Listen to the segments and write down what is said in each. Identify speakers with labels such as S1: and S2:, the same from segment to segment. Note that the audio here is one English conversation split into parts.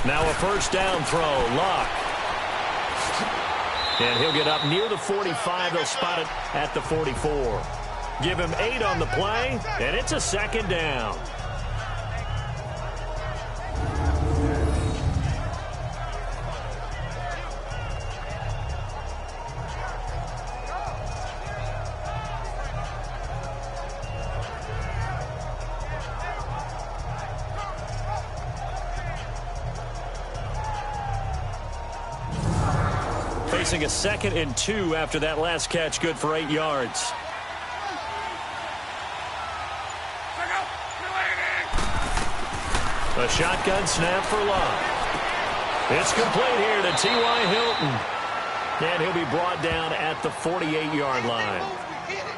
S1: Now a first down throw, Luck. And he'll get up near the 45. They'll spot it at the 44. Give him 8 on the play, and it's a second down. Facing a 2nd and 2 after that last catch, good for 8 yards. A shotgun snap for Luck. It's complete here to T.Y. Hilton. And he'll be brought down at the 48-yard line.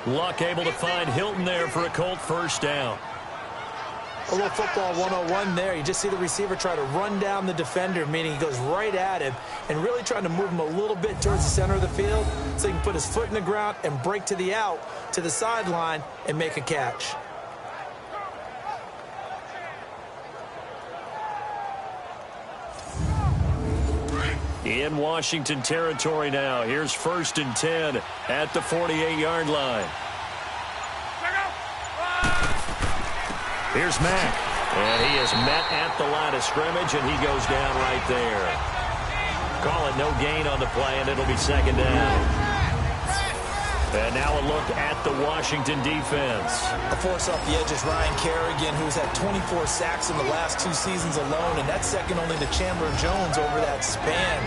S1: Luck able to find Hilton there for a Colt first down.
S2: A little football 101 there. You just see the receiver try to run down the defender, meaning he goes right at him and really trying to move him a little bit towards the center of the field so he can put his foot in the ground and break to the out, to the sideline, and make a catch.
S1: In Washington territory now. Here's 1st and 10 at the 48-yard line. Here's Mack, and he is met at the line of scrimmage, and he goes down right there. Call it no gain on the play, and it'll be second down. And now a look at the Washington defense.
S2: A force off the edge is Ryan Kerrigan, who's had 24 sacks in the last 2 seasons alone, and that's second only to Chandler Jones over that span.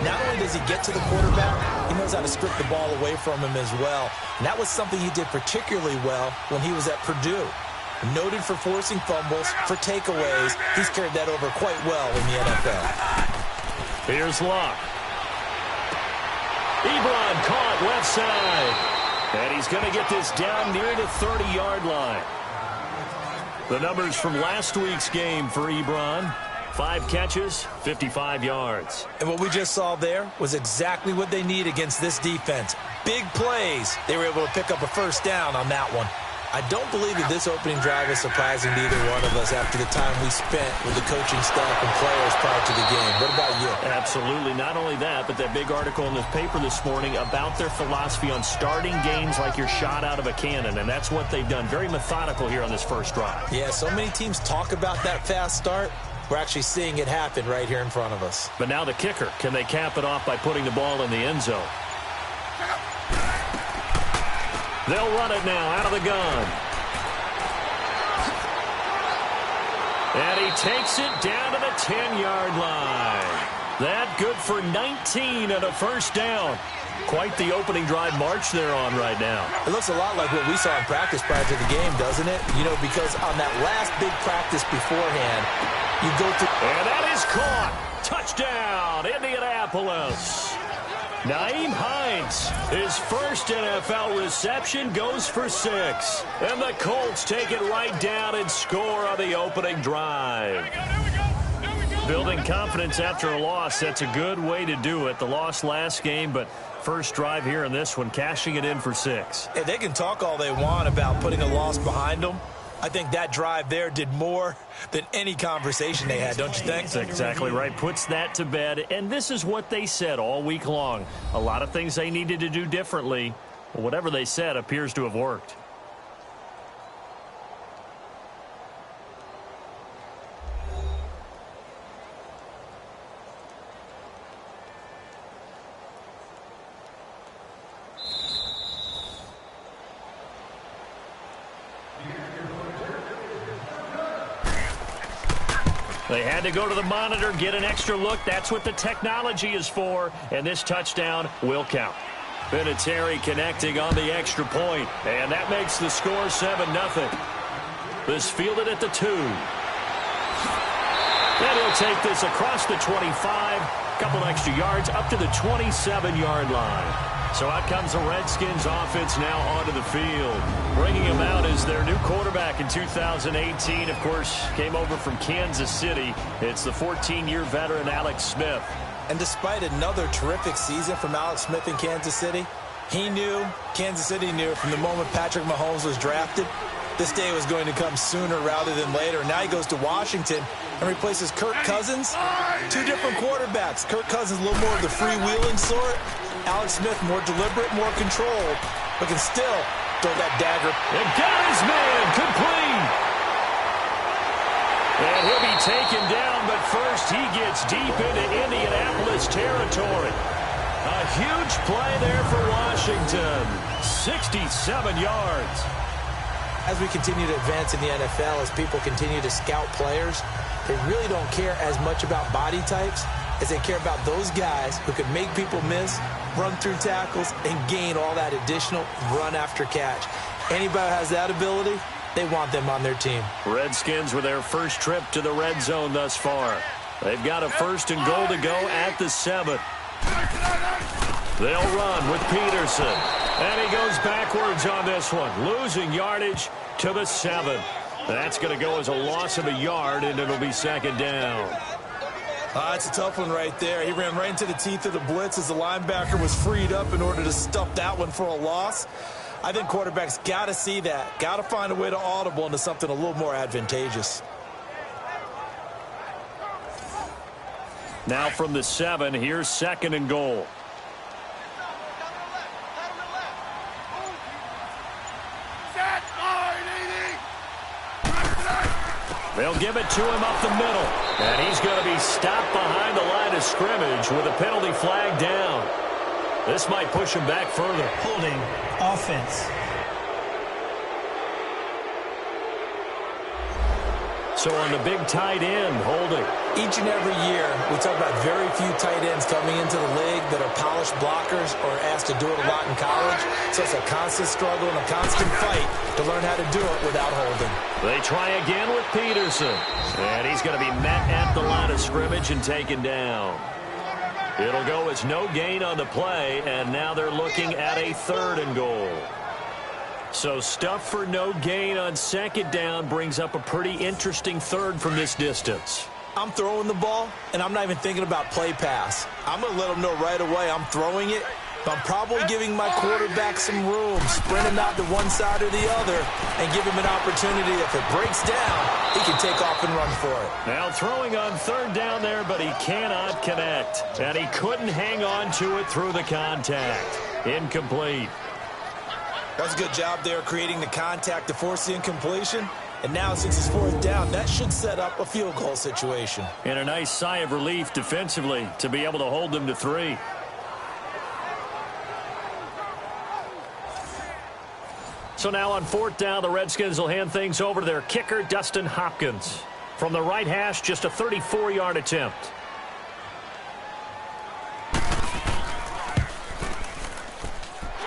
S2: Not only does he get to the quarterback, he knows how to strip the ball away from him as well. And that was something he did particularly well when he was at Purdue. Noted for forcing fumbles, for takeaways. He's carried that over quite well in the NFL.
S1: Here's Luck. Ebron caught left side. And he's going to get this down near the 30-yard line. The numbers from last week's game for Ebron. 5 catches, 55 yards.
S2: And what we just saw there was exactly what they need against this defense. Big plays. They were able to pick up a first down on that one. I don't believe that this opening drive is surprising to either one of us after the time we spent with the coaching staff and players prior to the game. What about you?
S1: Absolutely. Not only that, but that big article in the paper this morning about their philosophy on starting games like you're shot out of a cannon, and that's what they've done. Very methodical here on this first drive.
S2: Yeah, so many teams talk about that fast start. We're actually seeing it happen right here in front of us.
S1: But now the kicker. Can they cap it off by putting the ball in the end zone? They'll run it now out of the gun. And he takes it down to the 10-yard line. That good for 19 and a first down. Quite the opening drive march they're on right now.
S2: It looks a lot like what we saw in practice prior to the game, doesn't it? You know, because on that last big practice beforehand, you go through.
S1: And that is caught. Touchdown, Indianapolis. Nyheim Hines, his first NFL reception, goes for 6. And the Colts take it right down and score on the opening drive. Building confidence after a loss, that's a good way to do it. The loss last game, but first drive here in this one, cashing it in for 6.
S2: Hey, they can talk all they want about putting a loss behind them. I think that drive there did more than any conversation they had, don't you think?
S1: That's exactly right. Puts that to bed. And this is what they said all week long. A lot of things they needed to do differently. Well, whatever they said appears to have worked. They had to go to the monitor, get an extra look. That's what the technology is for. And this touchdown will count. Vinatieri connecting on the extra point. And that makes the score 7-0. This fielded at the 2. And he'll take this across the 25. Couple extra yards up to the 27-yard line. So out comes the Redskins offense now onto the field. Bringing him out as their new quarterback in 2018. Of course, came over from Kansas City. It's the 14-year veteran Alex Smith.
S2: And despite another terrific season from Alex Smith in Kansas City, he knew, Kansas City knew from the moment Patrick Mahomes was drafted, this day was going to come sooner rather than later. Now he goes to Washington and replaces Kirk Cousins. Two different quarterbacks. Kirk Cousins a little more of the freewheeling sort. Alex Smith more deliberate, more controlled, but can still throw that dagger.
S1: And got his man complete. And he'll be taken down, but first he gets deep into Indianapolis territory. A huge play there for Washington. 67 yards.
S2: As we continue to advance in the NFL, as people continue to scout players, they really don't care as much about body types as they care about those guys who can make people miss, run through tackles, and gain all that additional run after catch. Anybody who has that ability, they want them on their team.
S1: Redskins with their first trip to the red zone thus far. They've got a 1st and goal to go at the 7. They'll run with Peterson. And he goes backwards on this one, losing yardage to the 7. That's going to go as a loss of a yard, and it'll be 2nd down.
S2: That's a tough one right there. He ran right into the teeth of the blitz as the linebacker was freed up in order to stuff that one for a loss. I think quarterbacks got to see that. Got to find a way to audible into something a little more advantageous.
S1: Now from the 7, here's 2nd and goal. They'll give it to him up the middle. And he's going to be stopped behind the line of scrimmage with a penalty flag down. This might push him back further.
S3: Holding offense.
S1: So on the big tight end, holding.
S2: Each and every year, we talk about very few tight ends coming into the league that are polished blockers or asked to do it a lot in college. So it's a constant struggle and a constant fight to learn how to do it without holding.
S1: They try again with Peterson. And he's going to be met at the line of scrimmage and taken down. It'll go as no gain on the play, and now they're looking at a 3rd and goal. So stuff for no gain on 2nd down brings up a pretty interesting 3rd from this distance.
S2: I'm throwing the ball, and I'm not even thinking about play pass. I'm going to let them know right away I'm throwing it, but I'm probably giving my quarterback some room, spreading out to one side or the other, and give him an opportunity. If it breaks down, he can take off and run for it.
S1: Now throwing on 3rd down there, but he cannot connect. And he couldn't hang on to it through the contact. Incomplete.
S2: That's a good job there creating the contact to force the incompletion. And now since it's 4th down, that should set up a field goal situation.
S1: And a nice sigh of relief defensively to be able to hold them to 3. So now on 4th down, the Redskins will hand things over to their kicker, Dustin Hopkins. From the right hash, just a 34-yard attempt.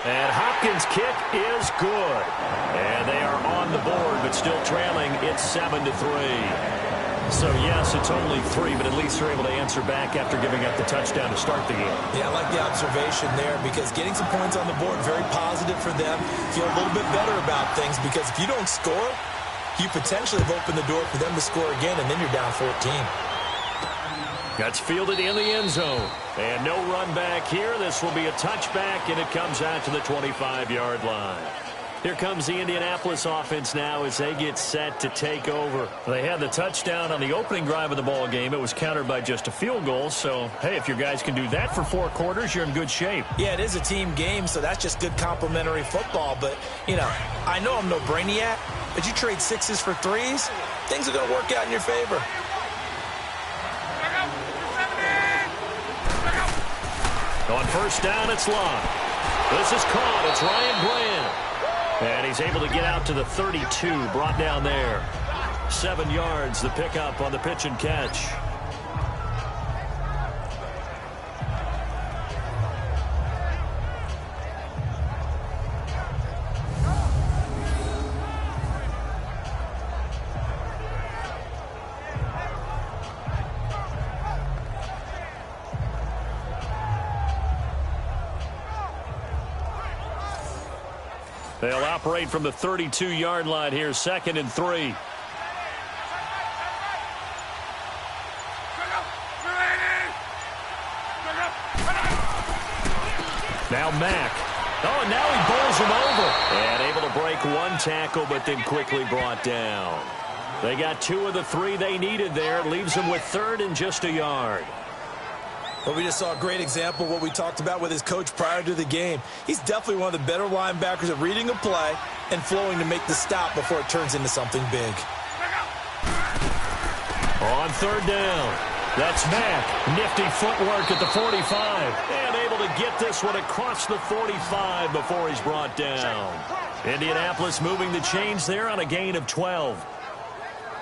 S1: And Hopkins' kick is good. And they are on the board, but still trailing. It's 7-3. So, yes, it's only 3, but at least they're able to answer back after giving up the touchdown to start the game.
S2: Yeah, I like the observation there because getting some points on the board, very positive for them. Feel a little bit better about things because if you don't score, you potentially have opened the door for them to score again, and then you're down 14.
S1: That's fielded in the end zone. And no run back here. This will be a touchback, and it comes out to the 25-yard line. Here comes the Indianapolis offense now as they get set to take over. They had the touchdown on the opening drive of the ball game. It was countered by just a field goal. So, hey, if your guys can do that for 4 quarters, you're in good shape.
S2: Yeah, it is a team game, so that's just good complementary football. But, you know, I know I'm no brainiac, but you trade 6s for 3s, things are going to work out in your favor.
S1: On 1st down, it's Locke. This is caught. It's Ryan Bland. And he's able to get out to the 32, brought down there. 7 yards, the pickup on the pitch and catch. They'll operate from the 32-yard line here, 2nd and 3. Now Mack. Oh, and now he bowls him over. And able to break one tackle, but then quickly brought down. They got 2 of the 3 they needed there. Leaves them with 3rd and just a yard.
S2: Well, we just saw a great example of what we talked about with his coach prior to the game. He's definitely one of the better linebackers at reading a play and flowing to make the stop before it turns into something big.
S1: On 3rd down, that's Mack. Nifty footwork at the 45. And able to get this one across the 45 before he's brought down. Indianapolis moving the chains there on a gain of 12.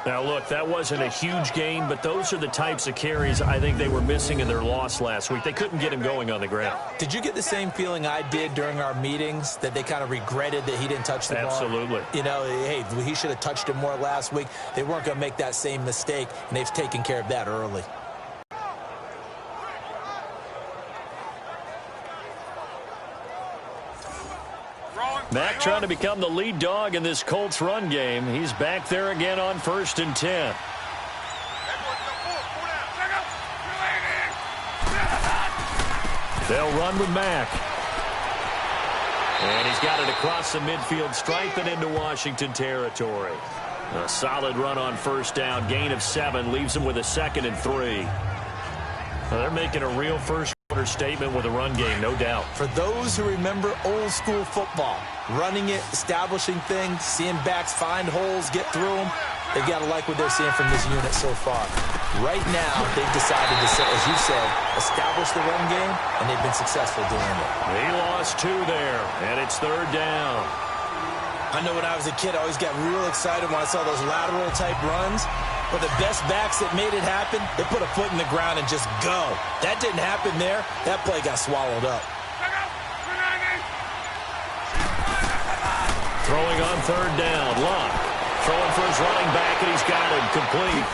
S1: Now, look, that wasn't a huge gain, but those are the types of carries I think they were missing in their loss last week. They couldn't get him going on the ground.
S2: Did you get the same feeling I did during our meetings, that they kind of regretted that he didn't touch the ball?
S1: Absolutely.
S2: You know, hey, he should have touched it more last week. They weren't going to make that same mistake, and they've taken care of that early.
S1: Mack trying to become the lead dog in this Colts run game. He's back there again on 1st and 10. They'll run with Mack. And he's got it across the midfield stripe and into Washington territory. A solid run on 1st down. Gain of 7 leaves him with a 2nd and 3. Well, they're making a real first-quarter statement with a run game, no doubt.
S2: For those who remember old-school football, running it, establishing things, seeing backs find holes, get through them, they've got to like what they're seeing from this unit so far. Right now, they've decided to, as you said, establish the run game, and they've been successful doing it.
S1: He lost 2 there, and it's 3rd down.
S2: I know when I was a kid, I always got real excited when I saw those lateral-type runs. But the best backs that made it happen, they put a foot in the ground and just go. That didn't happen there. That play got swallowed up.
S1: Throwing on 3rd down. Luck throwing for his running back, and he's got him complete.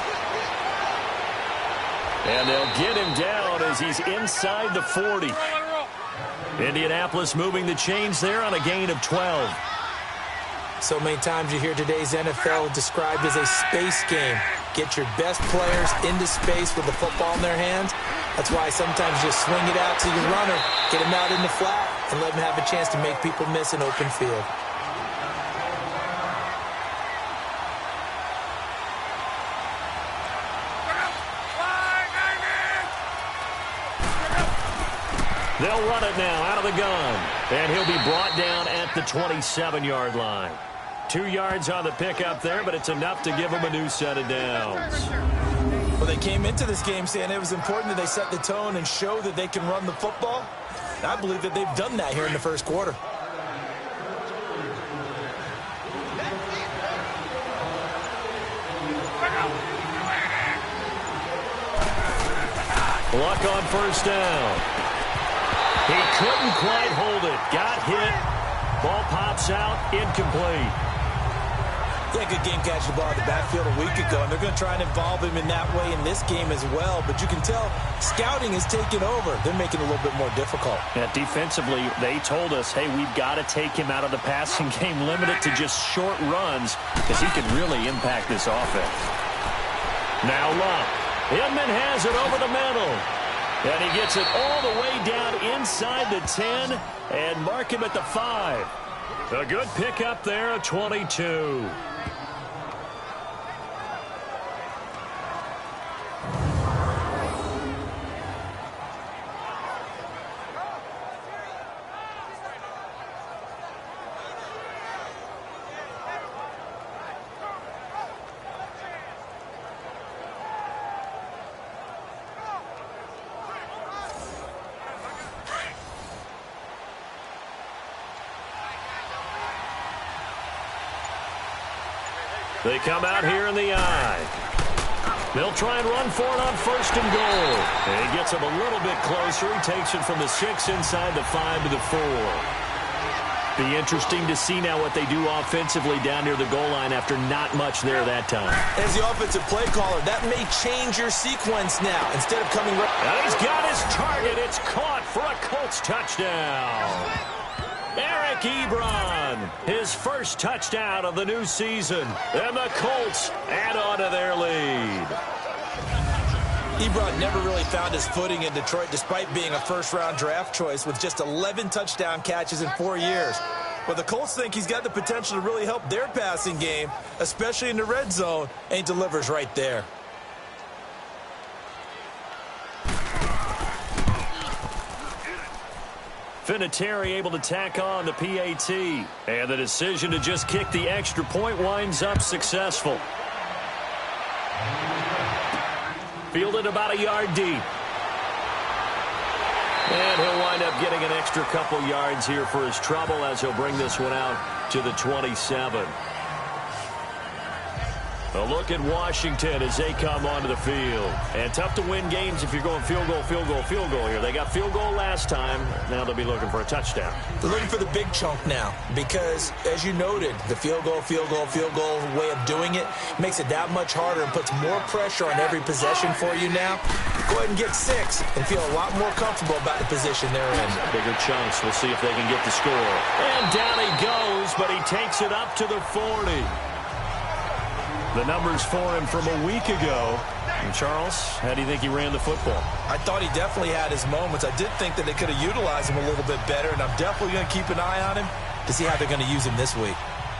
S1: And they'll get him down as he's inside the 40. Indianapolis moving the chains there on a gain of 12.
S2: So many times you hear today's NFL described as a space game. Get your best players into space with the football in their hands. That's why sometimes you swing it out to your runner, get him out in the flat, and let him have a chance to make people miss an open field.
S1: They'll run it now out of the gun. And he'll be brought down at the 27-yard line. 2 yards on the pickup there, but it's enough to give them a new set of downs.
S2: Well, they came into this game saying it was important that they set the tone and show that they can run the football. And I believe that they've done that here in the 1st quarter.
S1: Luck on 1st down. He couldn't quite hold it. Got hit. Ball pops out. Incomplete.
S2: Yeah, good game catching the ball in the backfield a week ago, and they're going to try and involve him in that way in this game as well. But you can tell scouting has taken over. They're making it a little bit more difficult.
S1: Yeah, defensively, they told us, hey, we've got to take him out of the passing game, limit it to just short runs, because he can really impact this offense. Now Luck. Inman has it over the middle. And he gets it all the way down inside the 10 and mark him at the 5. A good pickup there at 22. They come out here in the eye. They'll try and run for it on 1st and goal. And he gets him a little bit closer. He takes it from the 6 inside the 5 to the 4. Be interesting to see now what they do offensively down near the goal line after not much there that time.
S2: As the offensive play caller, that may change your sequence now. Instead of coming right...
S1: And he's got his target. It's caught for a Colts touchdown. Eric Ebron, his first touchdown of the new season. And the Colts add on to their lead.
S2: Ebron never really found his footing in Detroit despite being a first-round draft choice with just 11 touchdown catches in 4 years. But the Colts think he's got the potential to really help their passing game, especially in the red zone, and he delivers right there.
S1: Vinatieri able to tack on the PAT. And the decision to just kick the extra point winds up successful. Fielded about a yard deep. And he'll wind up getting an extra couple yards here for his trouble as he'll bring this one out to the 27. A look at Washington as they come onto the field. And tough to win games if you're going field goal, field goal, field goal here. They got field goal last time. Now they'll be looking for a touchdown.
S2: They're looking for the big chunk now because, as you noted, the field goal way of doing it makes it that much harder and puts more pressure on every possession for you now. Go ahead and get 6 and feel a lot more comfortable about the position they're in.
S1: Bigger chunks. We'll see if they can get the score. And down he goes, but he takes it up to the 40. The numbers for him from a week ago. And Charles, how do you think he ran the football?
S2: I thought he definitely had his moments. I did think that they could have utilized him a little bit better, and I'm definitely going to keep an eye on him to see how they're going to use him this week.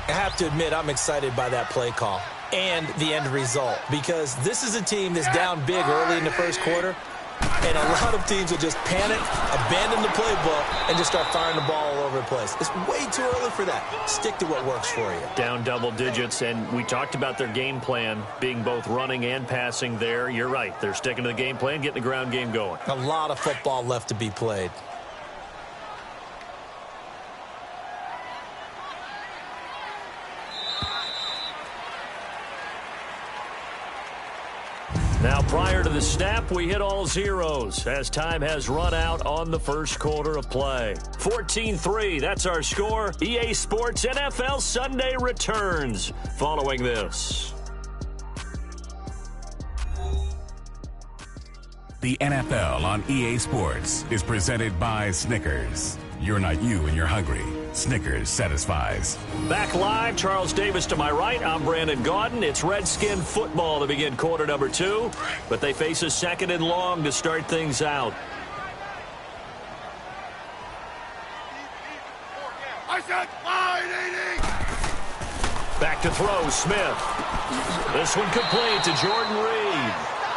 S2: I have to admit, I'm excited by that play call and the end result because this is a team that's down big early in the first quarter, and a lot of teams will just panic, abandon the playbook, and just start firing the ball all over the place. It's way too early for that. Stick to what works for you.
S1: Down double digits, and we talked about their game plan being both running and passing there. You're right. They're sticking to the game plan, getting the ground game going.
S2: A lot of football left to be played.
S1: Now, prior to the snap, we hit all zeros as time has run out on the first quarter of play. 14-3, that's our score. EA Sports NFL Sunday returns following this.
S4: The NFL on EA Sports is presented by Snickers. You're not you when you're hungry. Snickers satisfies.
S1: Back live, Charles Davis to my right. I'm Brandon Gaudin. It's Redskin football to begin quarter number 2, but they face a second and long to start things out. Back to throw, Smith. This one complete to Jordan Reed.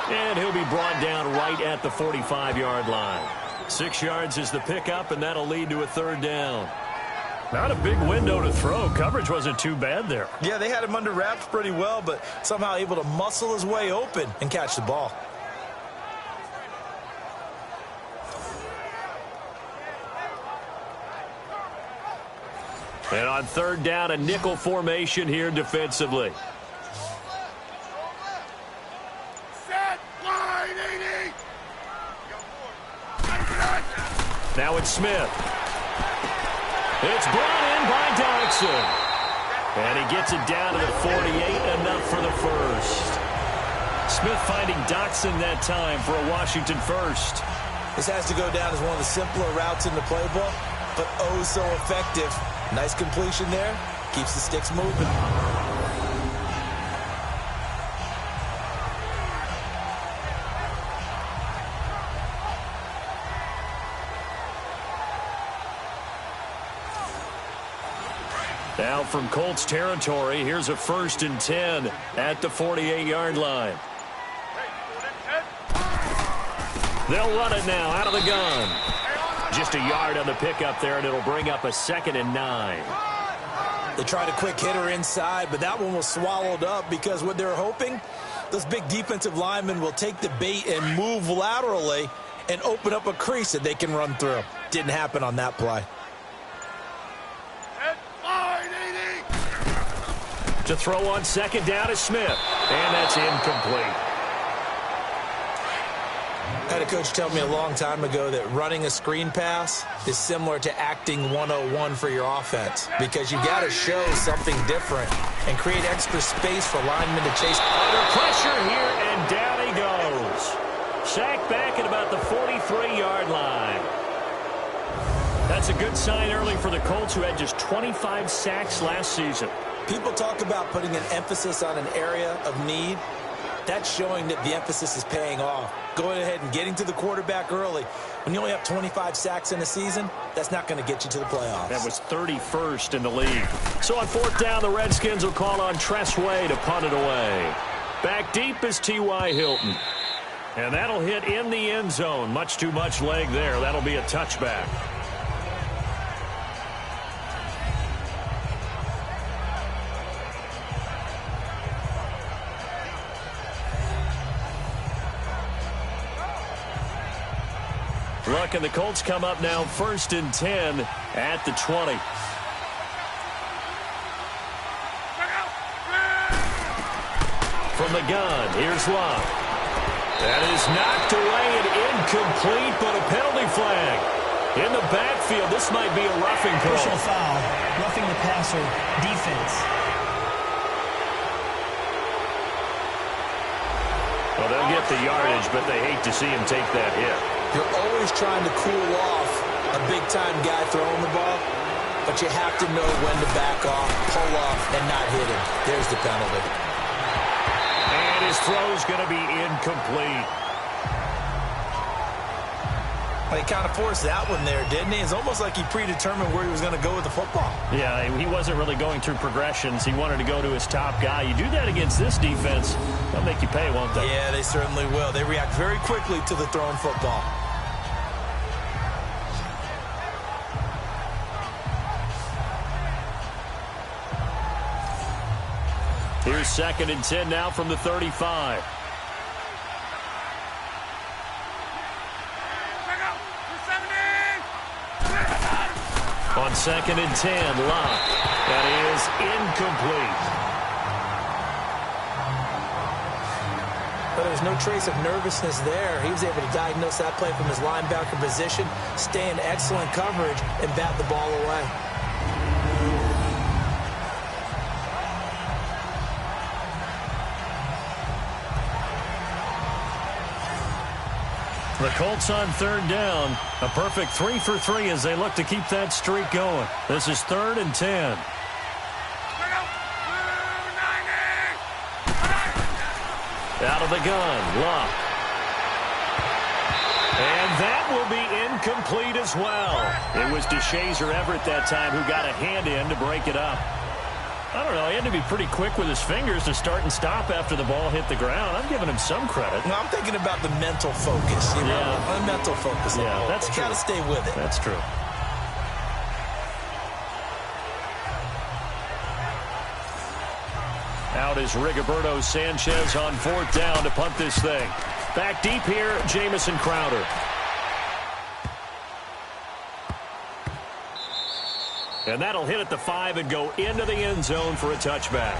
S1: And he'll be brought down right at the 45-yard line. 6 yards is the pickup, and that'll lead to a third down. Not a big window to throw. Coverage wasn't too bad there.
S2: Yeah, they had him under wraps pretty well, but somehow able to muscle his way open and catch the ball.
S1: And on third down, a nickel formation here defensively. Now it's Smith. It's brought in by Dodson. And he gets it down to the 48, enough for the first. Smith finding Dodson that time for a Washington first.
S2: This has to go down as one of the simpler routes in the playbook, but oh so effective. Nice completion there. Keeps the sticks moving.
S1: Now from Colts territory, here's a 1st and 10 at the 48-yard line. They'll run it now out of the gun. Just a yard on the pickup there, and it'll bring up a 2nd and 9.
S2: They tried a quick hitter inside, but that one was swallowed up because what they're hoping, those big defensive linemen will take the bait and move laterally and open up a crease that they can run through. Didn't happen on that play.
S1: To throw on 2nd down is Smith, and that's incomplete.
S2: I had a coach tell me a long time ago that running a screen pass is similar to acting 101 for your offense because you got to show something different and create extra space for linemen to chase.
S1: Under pressure here, and down he goes. Sacked back at about the 43-yard line. That's a good sign early for the Colts, who had just 25 sacks last season.
S2: People talk about putting an emphasis on an area of need. That's showing that the emphasis is paying off. Going ahead and getting to the quarterback early. When you only have 25 sacks in a season, that's not going to get you to the playoffs.
S1: That was 31st in the league. So on 4th down, the Redskins will call on Tressway to punt it away. Back deep is T.Y. Hilton. And that'll hit in the end zone. Much too much leg there. That'll be a touchback. Look, and the Colts come up now 1st and 10 at the 20. From the gun, here's Love. That is knocked away and incomplete, but a penalty flag. In the backfield, this might be a roughing call.
S3: Personal foul, roughing the passer, defense.
S1: Well, they'll get the yardage, but they hate to see him take that hit.
S2: You're always trying to cool off a big-time guy throwing the ball, but you have to know when to back off, pull off, and not hit him. There's the penalty.
S1: And his throw's going to be incomplete.
S2: Well, he kind of forced that one there, didn't he? It's almost like he predetermined where he was going to go with the football.
S1: Yeah, he wasn't really going through progressions. He wanted to go to his top guy. You do that against this defense, they'll make you pay, won't they?
S2: Yeah, they certainly will. They react very quickly to the thrown football.
S1: Here's 2nd and 10 now from the 35. On 2nd and 10, Locke. That is incomplete.
S2: But there was no trace of nervousness there. He was able to diagnose that play from his linebacker position, stay in excellent coverage, and bat the ball away.
S1: The Colts on 3rd down. A perfect 3 for 3 as they look to keep that streak going. This is 3rd and 10. Out of the gun, Locke. And that will be incomplete as well. It was DeShazer Everett that time who got a hand in to break it up. I don't know. He had to be pretty quick with his fingers to start and stop after the ball hit the ground. I'm giving him some credit.
S2: No, I'm thinking about the mental focus. You know, mental focus.
S1: Yeah, that's true.
S2: Got to stay with it.
S1: That's true. Out is Rigoberto Sanchez on 4th down to punt this thing. Back deep here, Jamison Crowder. And that'll hit at the 5 and go into the end zone for a touchback.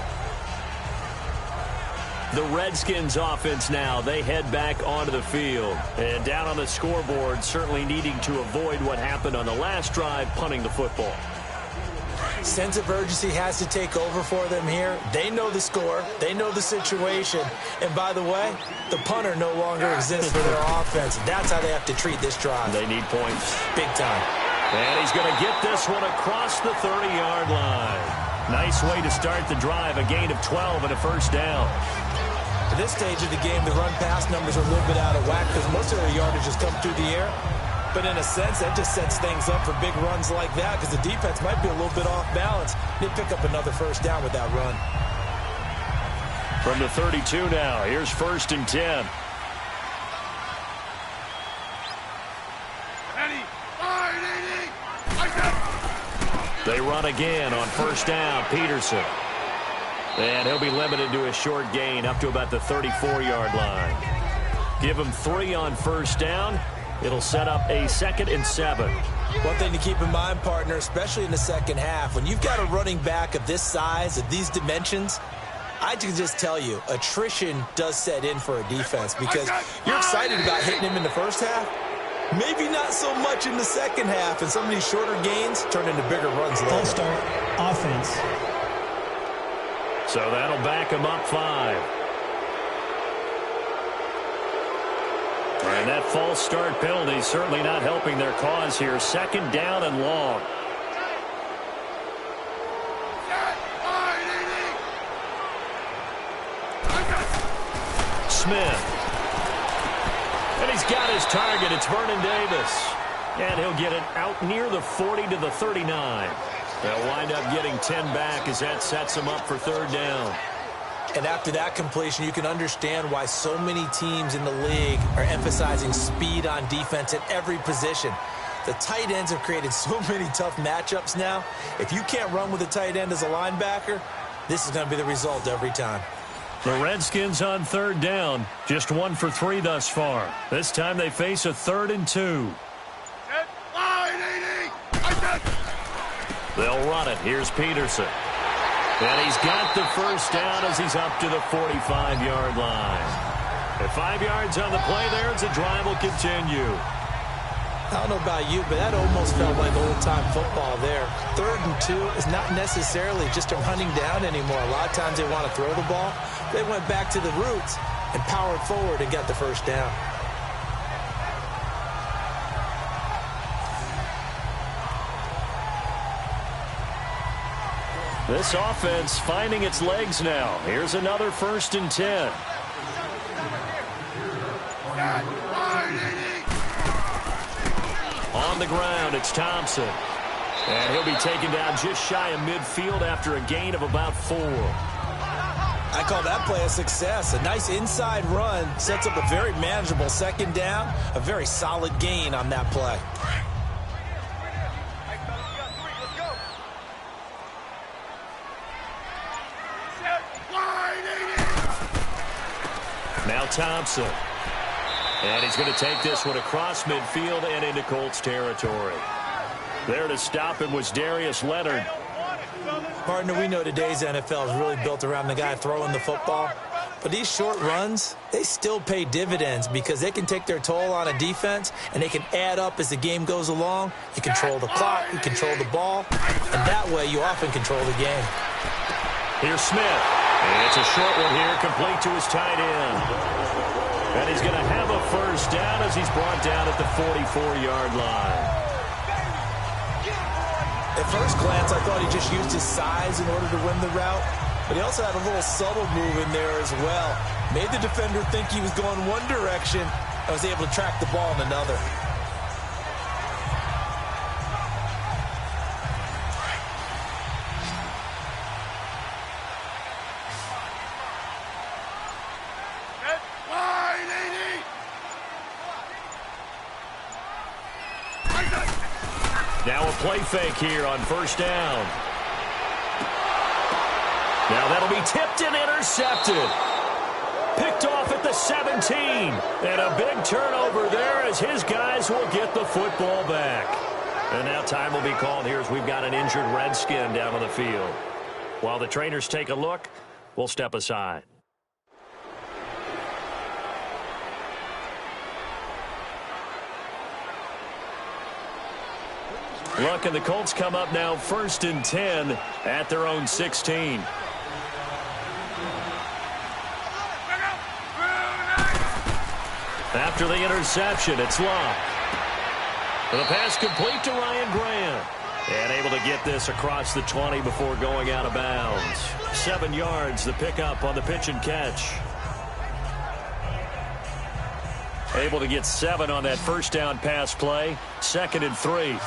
S1: The Redskins offense now, they head back onto the field. And down on the scoreboard, certainly needing to avoid what happened on the last drive, punting the football.
S2: Sense of urgency has to take over for them here. They know the score. They know the situation. And by the way, the punter no longer exists for their offense. That's how they have to treat this drive.
S1: They need points.
S2: Big time.
S1: And he's going to get this one across the 30-yard line. Nice way to start the drive, a gain of 12 and a 1st down.
S2: At this stage of the game, the run-pass numbers are a little bit out of whack because most of their yardage has come through the air. But in a sense, that just sets things up for big runs like that because the defense might be a little bit off balance. They pick up another 1st down with that run.
S1: From the 32 now, here's 1st and 10. They run again on 1st down, Peterson. And he'll be limited to a short gain up to about the 34-yard line. Give him 3 on 1st down. It'll set up a 2nd and 7.
S2: One thing to keep in mind, partner, especially in the second half, when you've got a running back of this size, of these dimensions, I can just tell you, attrition does set in for a defense because you're excited about hitting him in the first half. Maybe not so much in the second half, and some of these shorter gains turn into bigger runs later.
S3: False start, offense.
S1: So that'll back him up 5. And that false start penalty certainly not helping their cause here. 2nd down and long. Smith. And he's got his target. It's Vernon Davis. And he'll get it out near the 40 to the 39. They'll wind up getting 10 back as that sets them up for third down.
S2: And after that completion, you can understand why so many teams in the league are emphasizing speed on defense at every position. The tight ends have created so many tough matchups now. If you can't run with a tight end as a linebacker, this is going to be the result every time.
S1: The Redskins on third down, just 1 for 3 thus far. This time they face a 3rd and 2. They'll run it. Here's Peterson. And he's got the first down as he's up to the 45-yard line. At 5 yards on the play there, the drive will continue.
S2: I don't know about you, but that almost felt like old-time football there. 3rd and 2 is not necessarily just a running down anymore. A lot of times they want to throw the ball. They went back to the roots and powered forward and got the first down.
S1: This offense finding its legs now. Here's another 1st and 10. On the ground, it's Thompson. And he'll be taken down just shy of midfield after a gain of about 4.
S2: I call that play a success. A nice inside run sets up a very manageable 2nd down. A very solid gain on that play.
S1: Now Thompson. And he's going to take this one across midfield and into Colts territory. There to stop him was Darius Leonard.
S2: Partner, we know today's NFL is really built around the guy throwing the football. But these short runs, they still pay dividends because they can take their toll on a defense and they can add up as the game goes along. You control the clock, you control the ball, and that way you often control the game.
S1: Here's Smith. And it's a short one here, complete to his tight end. And he's going to have a first down as he's brought down at the 44-yard line.
S2: At first glance, I thought he just used his size in order to win the route, but he also had a little subtle move in there as well. Made the defender think he was going one direction and was able to track the ball in another.
S1: Now a play fake here on first down. Now that'll be tipped and intercepted. Picked off at the 17. And a big turnover there as his guys will get the football back. And now time will be called here as we've got an injured Redskin down on the field. While the trainers take a look, we'll step aside. Look, and the Colts come up now 1st and 10 at their own 16. After the interception, it's Locke. The pass complete to Ryan Grant. And able to get this across the 20 before going out of bounds. 7 yards, the pickup on the pitch and catch. Able to get 7 on that first down pass play. 2nd and 3.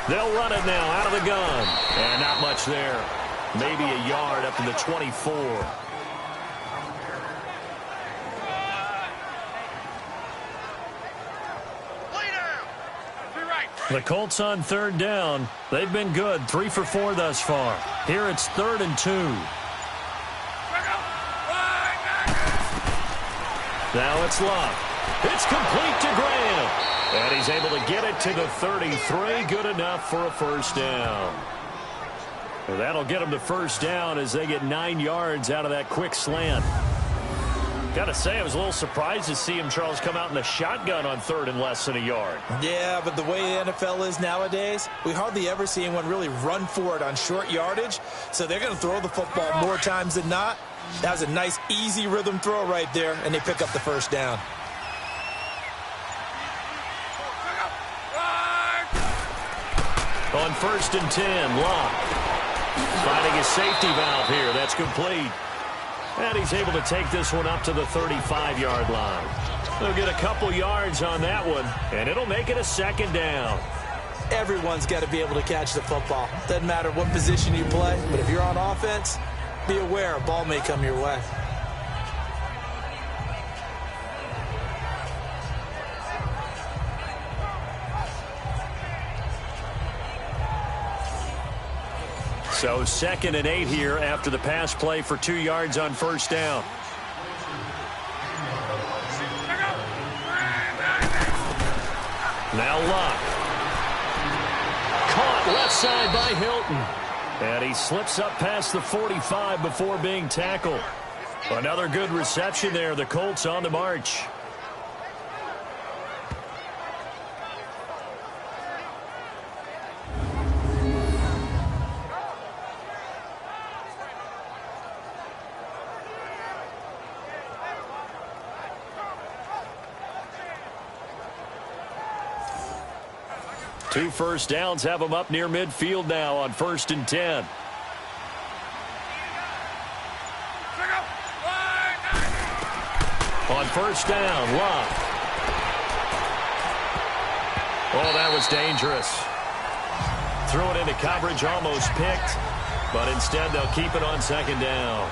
S1: They'll run it now out of the gun. And not much there. Maybe a yard up to the 24. The Colts on third down. They've been good. 3 for 4 thus far. Here it's 3rd and 2. Now it's Locke. It's complete to Graham. And he's able to get it to the 33. Good enough for a first down. And that'll get them to first down as they get 9 yards out of that quick slant. Got to say, I was a little surprised to see him, Charles, come out in the shotgun on 3rd and less than a yard.
S2: Yeah, but the way the NFL is nowadays, we hardly ever see anyone really run for it on short yardage. So they're going to throw the football more times than not. That was a nice, easy rhythm throw right there, and they pick up the first down. On
S1: 1st and 10, Locke. Finding his safety valve here. That's complete. And he's able to take this one up to the 35-yard line. They'll get a couple yards on that one, and it'll make it a second down.
S2: Everyone's got to be able to catch the football. Doesn't matter what position you play, but if you're on offense, be aware a ball may come your way.
S1: So 2nd and 8 here after the pass play for 2 yards on first down. Now Luck. Caught left side by Hilton. And he slips up past the 45 before being tackled. Another good reception there. The Colts on the march. Two first downs have them up near midfield now on 1st and 10. On first down, Luck. Oh, that was dangerous. Threw it into coverage, almost picked, but instead they'll keep it on 2nd down.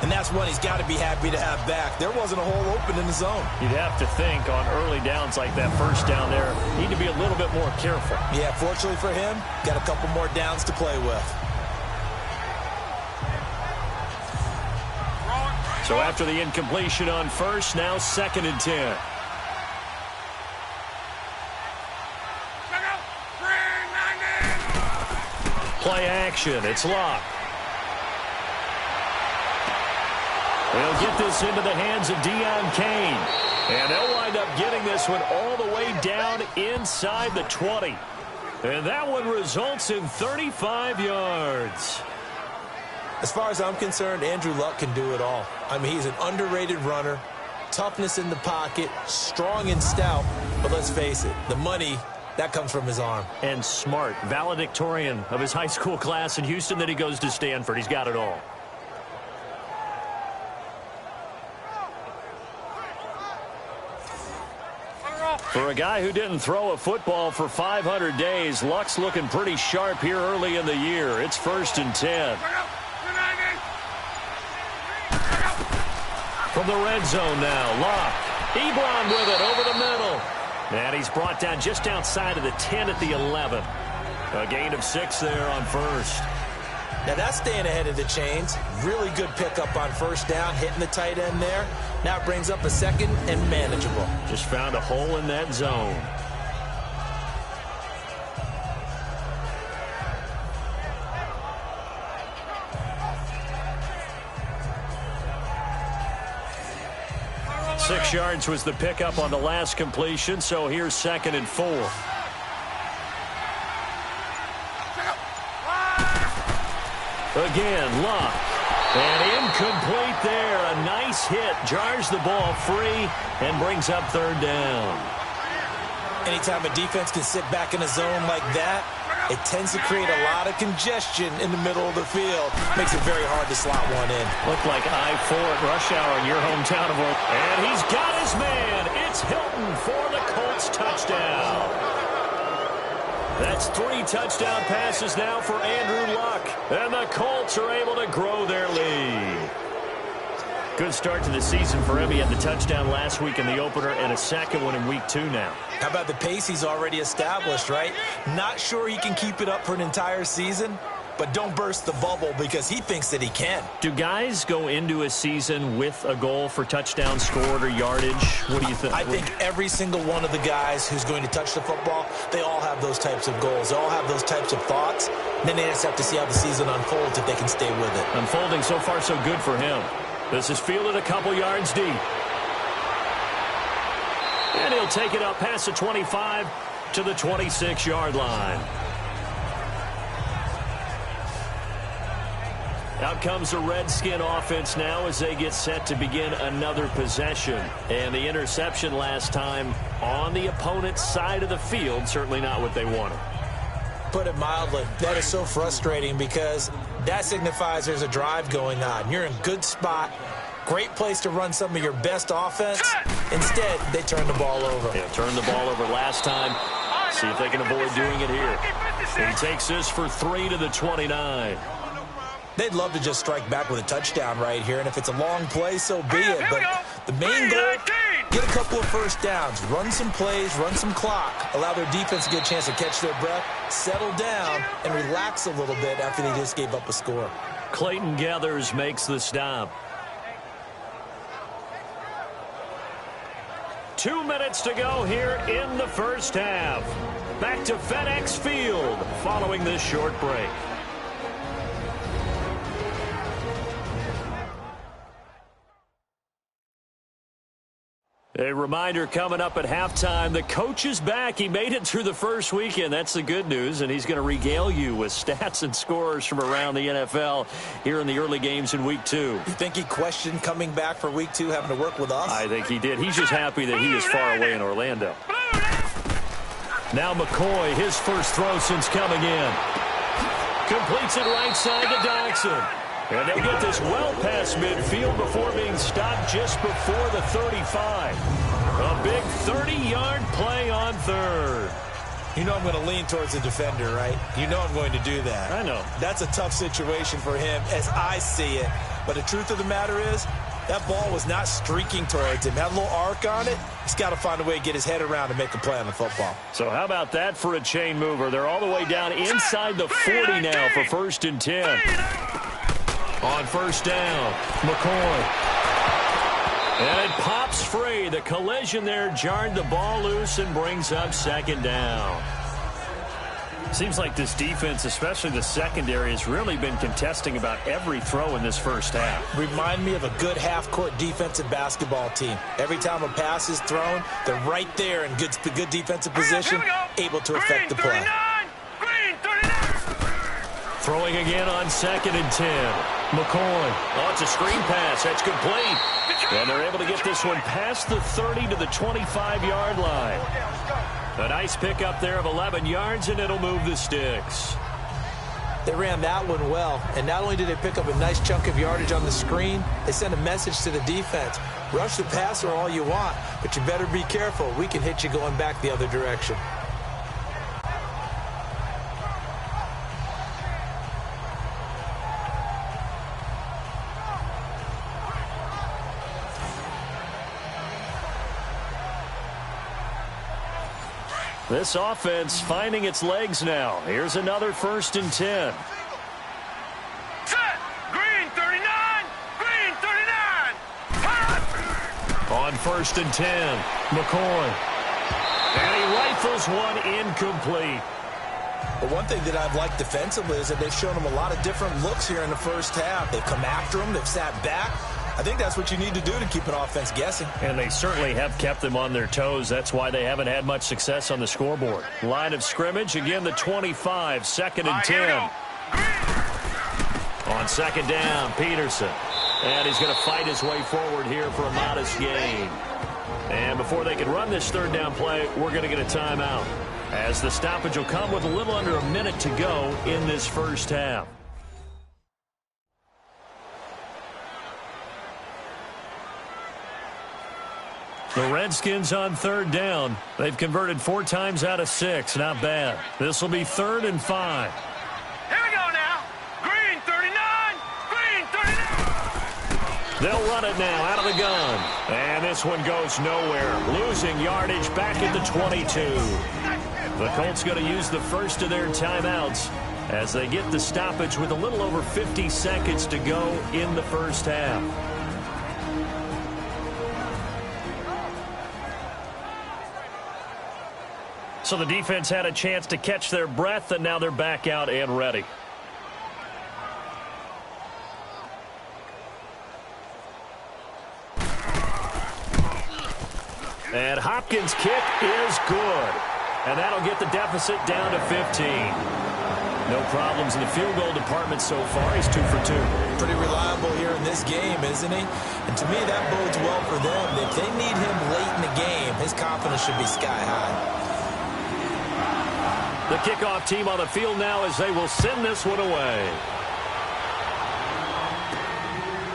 S2: And that's one he's got to be happy to have back. There wasn't a hole open in the zone.
S1: You'd have to think on early downs like that first down there, need to be a little bit more careful.
S2: Yeah, fortunately for him, got a couple more downs to play with.
S1: So after the incompletion on first, now 2nd and 10. Play action. It's Luck. They'll get this into the hands of Deion Kane. And they'll wind up getting this one all the way down inside the 20. And that one results in 35 yards.
S2: As far as I'm concerned, Andrew Luck can do it all. I mean, he's an underrated runner, toughness in the pocket, strong and stout. But let's face it, the money, that comes from his arm.
S1: And smart, valedictorian of his high school class in Houston, then he goes to Stanford. He's got it all. For a guy who didn't throw a football for 500 days, Luck's looking pretty sharp here early in the year. It's 1st and 10. From the red zone now, Luck. Ebron with it over the middle. And he's brought down just outside of the 10 at the 11. A gain of 6 there on first.
S2: Now that's staying ahead of the chains. Really good pickup on first down, hitting the tight end there. Now it brings up a 2nd and manageable.
S1: Just found a hole in that zone. Six yards was the pickup on the last completion, so here's 2nd and 4. Again, Luck. And incomplete there. A nice hit. Jars the ball free and brings up 3rd down.
S2: Anytime a defense can sit back in a zone like that, it tends to create a lot of congestion in the middle of the field. Makes it very hard to slot one in.
S1: Looked like I-4 at rush hour in your hometown of Orlando. And he's got his man. It's Hilton for the Colts touchdown. That's 3 touchdown passes now for Andrew Luck. And the Colts are able to grow their lead. Good start to the season for him. He had the touchdown last week in the opener and a second one in week 2 now.
S2: How about the pace he's already established, right? Not sure he can keep it up for an entire season, but don't burst the bubble because he thinks that he can.
S1: Do guys go into a season with a goal for touchdowns scored or yardage? What do you think?
S2: I think every single one of the guys who's going to touch the football, they all have those types of goals. They all have those types of thoughts. And then they just have to see how the season unfolds if they can stay with it.
S1: Unfolding so far so good for him. This is fielded a couple yards deep. And he'll take it up past the 25 to the 26-yard line. Out comes the Redskin offense now as they get set to begin another possession. And the interception last time on the opponent's side of the field, certainly not what they wanted.
S2: Put it mildly, that is so frustrating because that signifies there's a drive going on. You're in a good spot, great place to run some of your best offense. Instead, they turn the ball over.
S1: Yeah, turned the ball over last time. See if they can avoid doing it here. He takes this for 3 to the 29.
S2: They'd love to just strike back with a touchdown right here, and if it's a long play, so be it. But the main goal, get a couple of first downs, run some plays, run some clock, allow their defense to get a chance to catch their breath, settle down, and relax a little bit after they just gave up a score.
S1: Clayton Gathers makes the stop. 2 minutes to go here in the first half. Back to FedEx Field following this short break. A reminder coming up at halftime, the coach is back. He made it through the first weekend. That's the good news, and he's going to regale you with stats and scores from around the NFL here in the early games in Week 2.
S2: You think he questioned coming back for Week 2, having to work with us?
S1: I think he did. He's just happy that he is far away in Orlando. Now McCoy, his first throw since coming in. Completes it right side to Dodson. And they'll get this well past midfield before being stopped just before the 35. A big 30-yard play on third.
S2: You know I'm going to lean towards the defender, right? You know I'm going to do that.
S1: I know.
S2: That's a tough situation for him as I see it. But the truth of the matter is, that ball was not streaking towards him. Had a little arc on it. He's got to find a way to get his head around and make a play on the football.
S1: So how about that for a chain mover? They're all the way down inside the 40 now for 1st and 10. On first down, McCoy. And it pops free. The collision there jarred the ball loose and brings up 2nd down. Seems like this defense, especially the secondary, has really been contesting about every throw in this first half.
S2: Remind me of a good half-court defensive basketball team. Every time a pass is thrown, they're right there in good defensive position, able to affect the play.
S1: Throwing again on 2nd and 10. McCoy. Oh, it's a screen pass. That's complete. And they're able to get this one past the 30 to the 25-yard line. A nice pickup there of 11 yards, and it'll move the sticks.
S2: They ran that one well, and not only did they pick up a nice chunk of yardage on the screen, they sent a message to the defense. Rush the passer all you want, but you better be careful. We can hit you going back the other direction.
S1: This offense finding its legs now. Here's another 1st and 10.
S5: Set. Green 39. Green 39.
S1: On 1st and 10, McCoy. And he rifles one incomplete.
S2: But one thing that I've liked defensively is that they've shown them a lot of different looks here in the first half. They've come after them. They've sat back. I think that's what you need to do to keep an offense guessing.
S1: And they certainly have kept them on their toes. That's why they haven't had much success on the scoreboard. Line of scrimmage, again the 25, 2nd and 10. On 2nd down, Peterson. And he's going to fight his way forward here for a modest gain. And before they can run this 3rd down play, we're going to get a timeout, as the stoppage will come with a little under a minute to go in this first half. The Redskins on 3rd down. They've converted 4 times out of 6. Not bad. This will be 3rd and 5.
S5: Here we go now. Green 39. Green 39.
S1: They'll run it now out of the gun. And this one goes nowhere. Losing yardage back at the 22. The Colts going to use the first of their timeouts as they get the stoppage with a little over 50 seconds to go in the first half. So the defense had a chance to catch their breath, and now they're back out and ready. And Hopkins' kick is good. And that'll get the deficit down to 15. No problems in the field goal department so far. He's 2 for 2.
S2: Pretty reliable here in this game, isn't he? And to me, that bodes well for them. If they need him late in the game, his confidence should be sky high.
S1: The kickoff team on the field now as they will send this one away.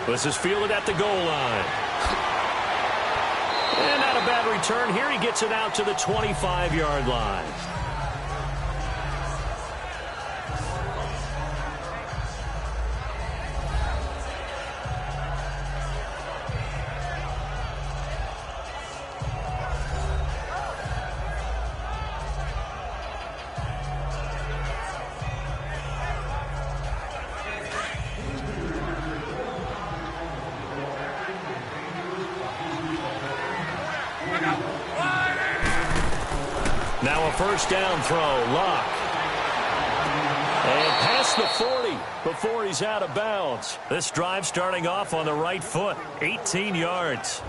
S1: This is fielded at the goal line. And not a bad return here. He gets it out to the 25-yard line. Now a first down throw, Locke. And past the 40 before he's out of bounds. This drive starting off on the right foot, 18 yards.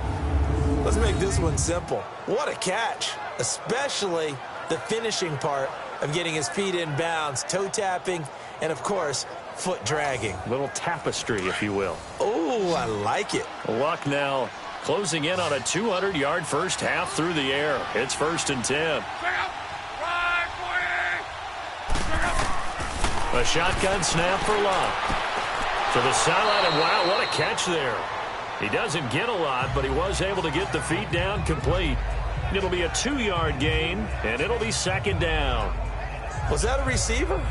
S2: Let's make this one simple. What a catch, especially the finishing part of getting his feet in bounds, toe tapping, and of course, foot dragging.
S1: Little tapestry, if you will.
S2: Oh, I like it.
S1: Luck now closing in on a 200-yard first half through the air. It's 1st and 10. A shotgun snap for Locke. To the sideline, and wow, what a catch there. He doesn't get a lot, but he was able to get the feet down complete. It'll be a 2-yard gain, and it'll be 2nd down.
S2: Was that a receiver?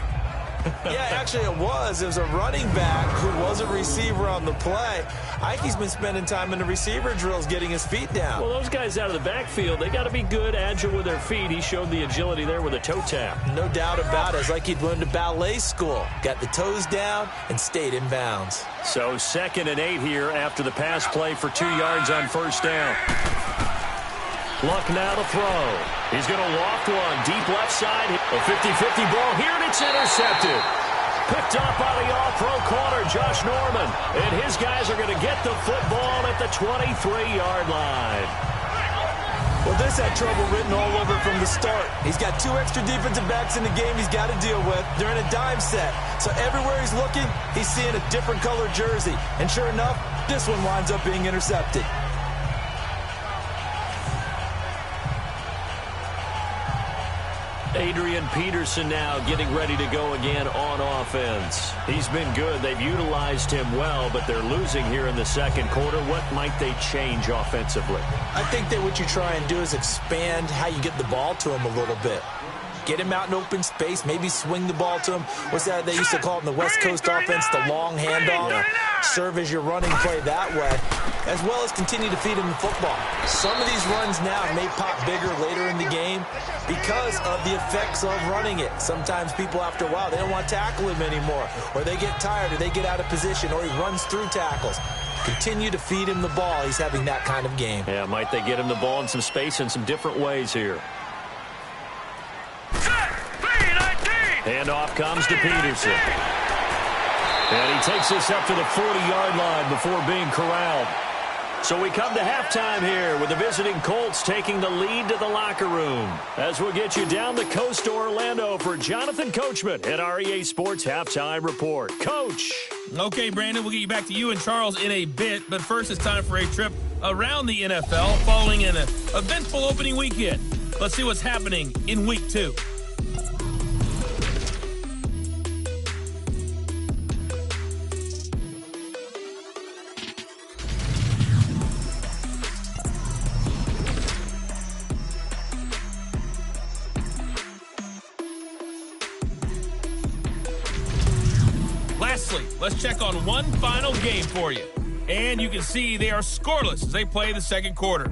S2: Yeah, actually it was. It was a running back who was a receiver on the play. Ike's been spending time in the receiver drills getting his feet down.
S1: Well, those guys out of the backfield, they got to be good, agile with their feet. He showed the agility there with a toe tap.
S2: No doubt about it. It's like he'd learned to ballet school. Got the toes down and stayed in bounds.
S1: So 2nd and 8 here after the pass play for 2 yards on first down. Luck now to throw. He's going to loft one deep left side. A 50-50 ball here, and it's intercepted. Picked up by the all-pro corner, Josh Norman. And his guys are going to get the football at the 23-yard line.
S2: Well, this had trouble written all over from the start. He's got 2 extra defensive backs in the game he's got to deal with. They're in a dime set. So everywhere he's looking, he's seeing a different color jersey. And sure enough, this one winds up being intercepted.
S1: Adrian Peterson now getting ready to go again on offense. He's been good. They've utilized him well, but they're losing here in the second quarter. What might they change offensively?
S2: I think that what you try and do is expand how you get the ball to him a little bit. Get him out in open space, maybe swing the ball to him. What's that they used to call it in the West Coast offense, the long handoff? Yeah. Serve as your running play that way, as well as continue to feed him the football. Some of these runs now may pop bigger later in the game because of the effects of running it. Sometimes people, after a while, they don't want to tackle him anymore, or they get tired, or they get out of position, or he runs through tackles. Continue to feed him the ball. He's having that kind of game.
S1: Yeah, might they get him the ball in some space in some different ways here. Handoff comes to Peterson. And he takes this up to the 40-yard line before being corralled. So we come to halftime here with the visiting Colts taking the lead to the locker room. As we'll get you down the coast to Orlando for Jonathan Coachman at our EA Sports Halftime Report. Coach.
S6: Okay, Brandon, we'll get you back to you and Charles in a bit. But first, it's time for a trip around the NFL following an eventful opening weekend. Let's see what's happening in Week 2. Lastly, let's check on one final game for you. And you can see they are scoreless as they play the second quarter.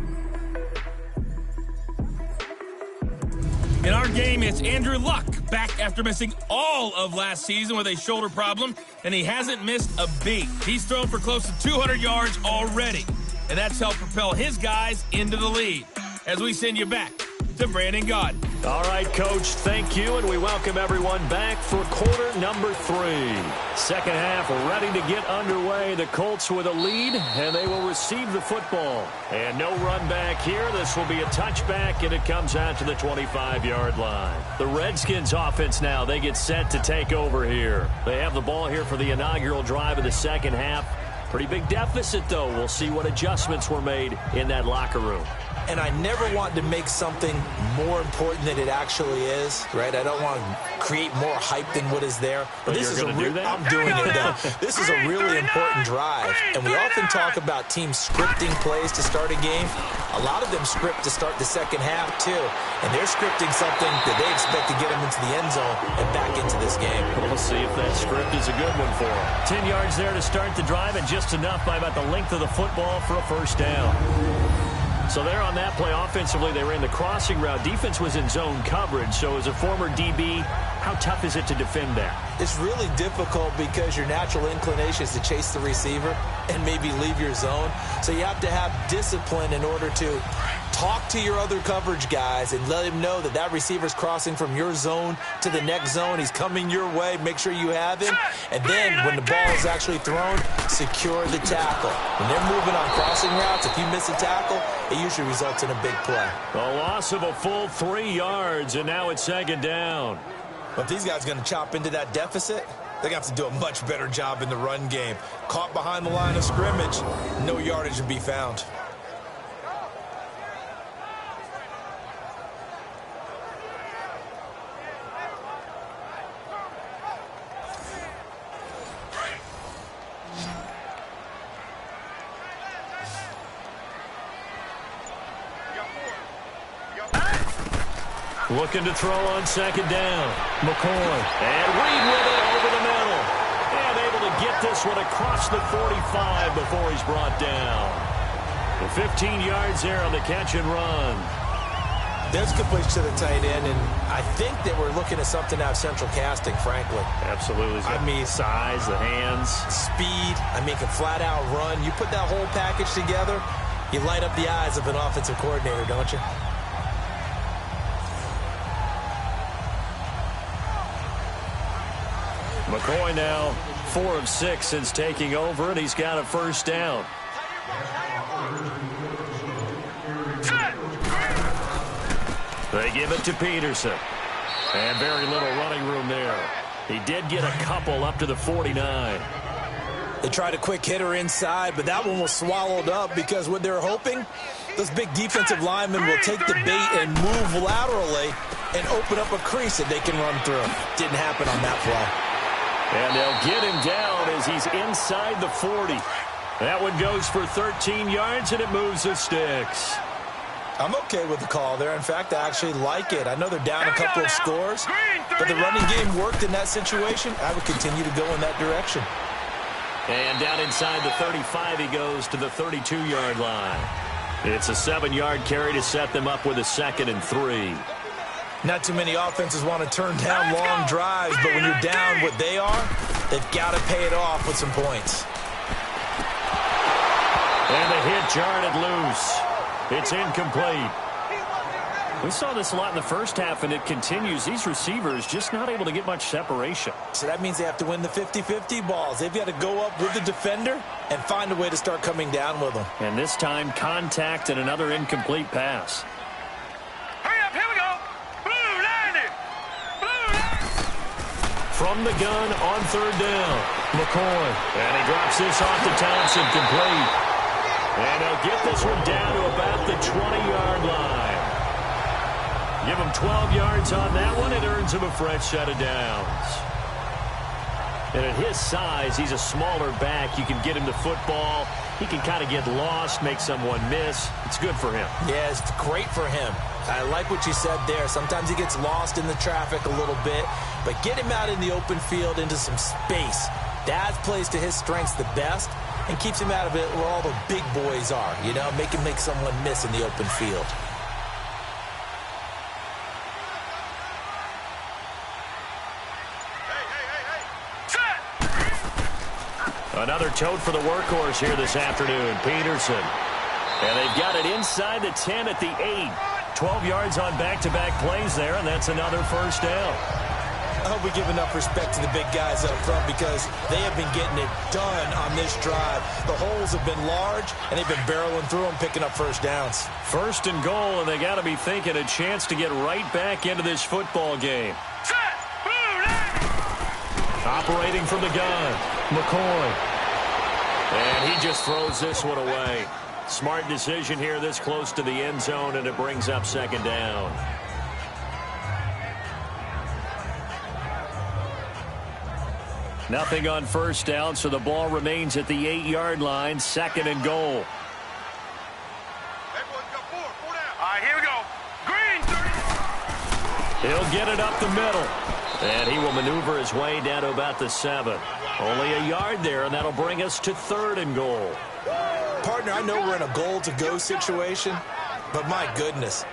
S6: In our game, it's Andrew Luck back after missing all of last season with a shoulder problem, and he hasn't missed a beat. He's thrown for close to 200 yards already, and that's helped propel his guys into the lead. As we send you back to Brandon Gaudin.
S1: All right, Coach, thank you, and we welcome everyone back for quarter number 3. Second half ready to get underway. The Colts with a lead, and they will receive the football. And no run back here. This will be a touchback, and it comes out to the 25-yard line. The Redskins offense now, they get set to take over here. They have the ball here for the inaugural drive of the second half. Pretty big deficit, though. We'll see what adjustments were made in that locker room.
S2: and I never want to make something more important than it actually is, right? I don't want to create more hype than what is there. But this is I'm doing it, though. This is a really important drive, and we often talk about teams scripting plays to start a game. A lot of them script to start the second half, too, and they're scripting something that they expect to get them into the end zone and back into this game.
S1: Well, we'll see if that script is a good one for them. 10 yards there to start the drive, and just enough by about the length of the football for a first down. So there on that play, offensively, they ran the crossing route. Defense was in zone coverage, so as a former DB, how tough is it to defend that?
S2: It's really difficult because your natural inclination is to chase the receiver and maybe leave your zone. So you have to have discipline in order to talk to your other coverage guys and let him know that that receiver's crossing from your zone to the next zone. He's coming your way. Make sure you have him. And then when the ball is actually thrown, secure the tackle. When they're moving on crossing routes, if you miss a tackle, it usually results in a big play.
S1: A loss of a full 3 yards, and now it's second down.
S2: But if these guys are going to chop into that deficit, they're going to have to do a much better job in the run game. Caught behind the line of scrimmage, no yardage to be found.
S1: Looking to throw on second down. McCoy. And Reed with it over the middle. And able to get this one across the 45 before he's brought down. The 15 yards there on the catch and run.
S2: There's completion to the tight end, and I think that we're looking at something out of central casting, frankly.
S1: Absolutely.
S2: I mean,
S1: size, the hands.
S2: Speed. I mean, can flat out run. You put that whole package together, you light up the eyes of an offensive coordinator, don't you?
S1: McCoy now 4 of 6 since taking over, and he's got a first down. They give it to Peterson. And very little running room there. He did get a couple up to the 49.
S2: They tried a quick hitter inside, but that one was swallowed up because what they're hoping, those big defensive linemen will take the bait and move laterally and open up a crease that they can run through. Didn't happen on that play.
S1: And they'll get him down as he's inside the 40. That one goes for 13 yards, and it moves the sticks.
S2: I'm okay with the call there. In fact, I actually like it. I know they're down a couple of scores, but the running game worked in that situation. I would continue to go in that direction.
S1: And down inside the 35, he goes to the 32-yard line. It's a 7-yard carry to set them up with a 2nd and 3.
S2: Not too many offenses want to turn down long drives, but when you're down what they are, they've got to pay it off with some points.
S1: And the hit jarred it loose. It's incomplete. We saw this a lot in the first half, and it continues. These receivers just not able to get much separation.
S2: So that means they have to win the 50-50 balls. They've got to go up with the defender and find a way to start coming down with them.
S1: And this time, contact and another incomplete pass. From the gun on 3rd down, McCoy. And he drops this off to Townsend, complete. And he'll get this one down to about the 20-yard line. Give him 12 yards on that one. It earns him a fresh set of downs. And at his size, he's a smaller back. You can get him the football. He can kind of get lost, make someone miss. It's good for him.
S2: Yeah, it's great for him. I like what you said there. Sometimes he gets lost in the traffic a little bit, but get him out in the open field into some space. That plays to his strengths the best and keeps him out of it where all the big boys are, you know, make him make someone miss in the open field.
S1: Another tote for the workhorse here this afternoon, Peterson. And they've got it inside the 10 at the 8. 12 yards on back-to-back plays there, and that's another first down.
S2: I hope we give enough respect to the big guys up front because they have been getting it done on this drive. The holes have been large, and they've been barreling through them, picking up first downs.
S1: 1st and goal, and they got to be thinking a chance to get right back into this football game. Operating from the gun, McCoy. And he just throws this one away. Smart decision here this close to the end zone, and it brings up second down. Nothing on first down, so the ball remains at the 8-yard line. Second and goal.
S5: All right, here we go. Green, 30.
S1: He'll get it up the middle. And he will maneuver his way down to about the 7. Only a yard there, and that'll bring us to third and goal.
S2: Partner, I know we're in a goal-to-go situation, but my goodness,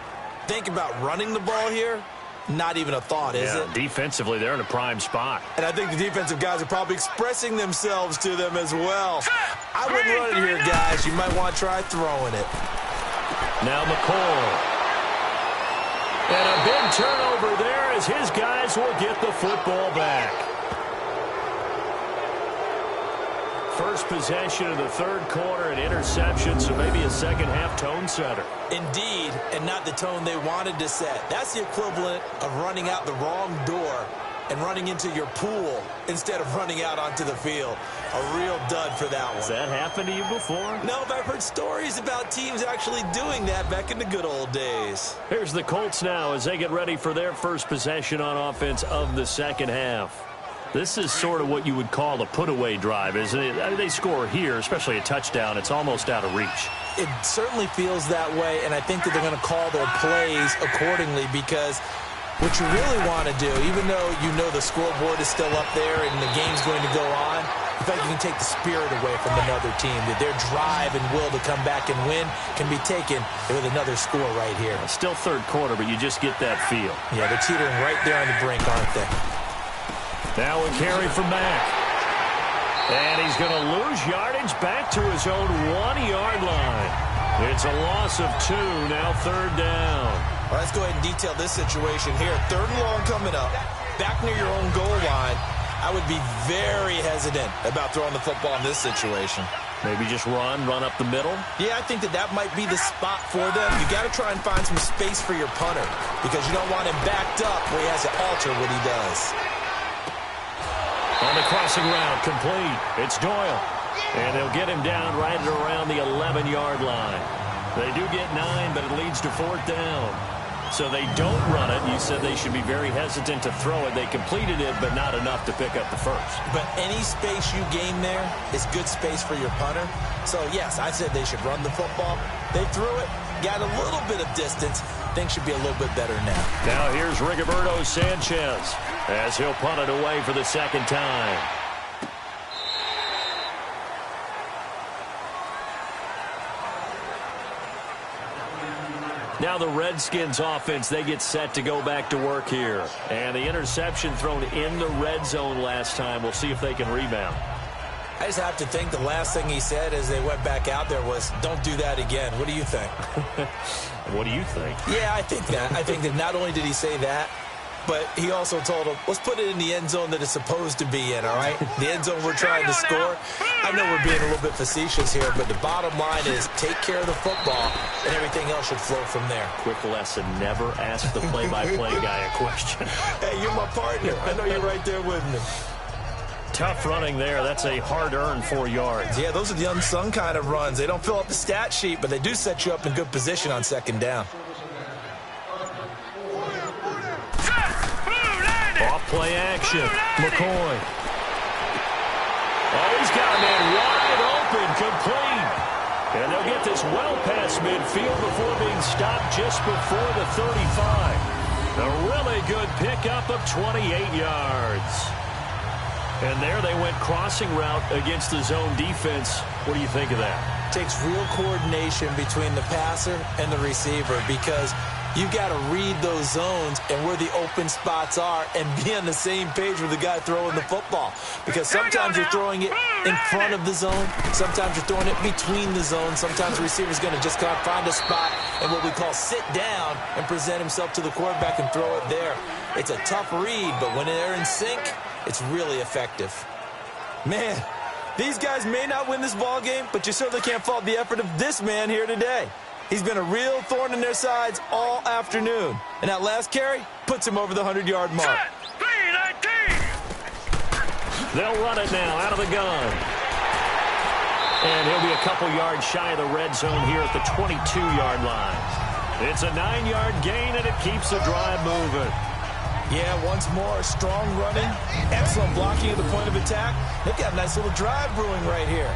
S2: think about running the ball here. Not even a thought, is it?
S1: Defensively, they're in a prime spot.
S2: And I think the defensive guys are probably expressing themselves to them as well. I wouldn't run it here, guys. You might want to try throwing it.
S1: Now McCoy. And a big turnover there as his guys will get the football back. First possession of the third quarter, an interception, so maybe a second-half tone setter.
S2: Indeed, and not the tone they wanted to set. That's the equivalent of running out the wrong door and running into your pool instead of running out onto the field. A real dud for that one.
S1: Has that happened to you before?
S2: No, but I've heard stories about teams actually doing that back in the good old days.
S1: Here's the Colts now as they get ready for their first possession on offense of the second half. This is sort of what you would call a put-away drive, isn't it? I mean, they score here, especially a touchdown. It's almost out of reach.
S2: It certainly feels that way, and I think that they're going to call their plays accordingly because what you really want to do, even though you know the scoreboard is still up there and the game's going to go on, in fact, you can take the spirit away from another team, that their drive and will to come back and win can be taken with another score right here.
S1: Still third quarter, but you just get that feel.
S2: Yeah, they're teetering right there on the brink, aren't they?
S1: Now a carry from Mack. And he's going to lose yardage back to his own 1-yard line. It's a loss of 2, now third down.
S2: Well, let's go ahead and detail this situation here. Third and long coming up, back near your own goal line. I would be very hesitant about throwing the football in this situation.
S1: Maybe just run up the middle?
S2: Yeah, I think that might be the spot for them. You got to try and find some space for your punter because you don't want him backed up where he has to alter what he does.
S1: On the crossing route, complete. It's Doyle. And they'll get him down right at around the 11-yard line. They do get 9, but it leads to fourth down. So they don't run it. You said they should be very hesitant to throw it. They completed it, but not enough to pick up the first.
S2: But any space you gain there is good space for your punter. So, yes, I said they should run the football. They threw it, got a little bit of distance. Things should be a little bit better now.
S1: Now here's Rigoberto Sanchez as he'll punt it away for the second time. Now the Redskins offense, they get set to go back to work here. And the interception thrown in the red zone last time. We'll see if they can rebound.
S2: I just have to think the last thing he said as they went back out there was, don't do that again. What do you think?
S1: What do you think?
S2: Yeah, I think that. I think that not only did he say that, but he also told him, let's put it in the end zone that it's supposed to be in, all right? The end zone we're trying to score. I know we're being a little bit facetious here, but the bottom line is take care of the football, and everything else should flow from there.
S1: Quick lesson, never ask the play-by-play guy a question.
S2: Hey, you're my partner. I know you're right there with me.
S1: Tough running there. That's a hard-earned 4 yards.
S2: Yeah, those are the unsung kind of runs. They don't fill up the stat sheet, but they do set you up in good position on second down.
S1: Off-play action. McCoy. Oh, he's got a man wide open, complete. And they'll get this well past midfield before being stopped just before the 35. A really good pickup of 28 yards. And there they went crossing route against the zone defense. What do you think of that?
S2: Takes real coordination between the passer and the receiver because you've got to read those zones and where the open spots are and be on the same page with the guy throwing the football. Because sometimes you're throwing it in front of the zone. Sometimes you're throwing it between the zones. Sometimes the receiver's going to just kind of find a spot and what we call sit down and present himself to the quarterback and throw it there. It's a tough read, but when they're in sync, it's really effective. Man, these guys may not win this ball game, but you certainly can't fault the effort of this man here today. He's been a real thorn in their sides all afternoon. And that last carry puts him over the 100-yard mark.
S1: They'll run it now out of the gun. And he'll be a couple yards shy of the red zone here at the 22-yard line. It's a 9-yard gain, and it keeps the drive moving.
S2: Yeah, once more, strong running, excellent blocking at the point of attack. They've got a nice little drive brewing right here.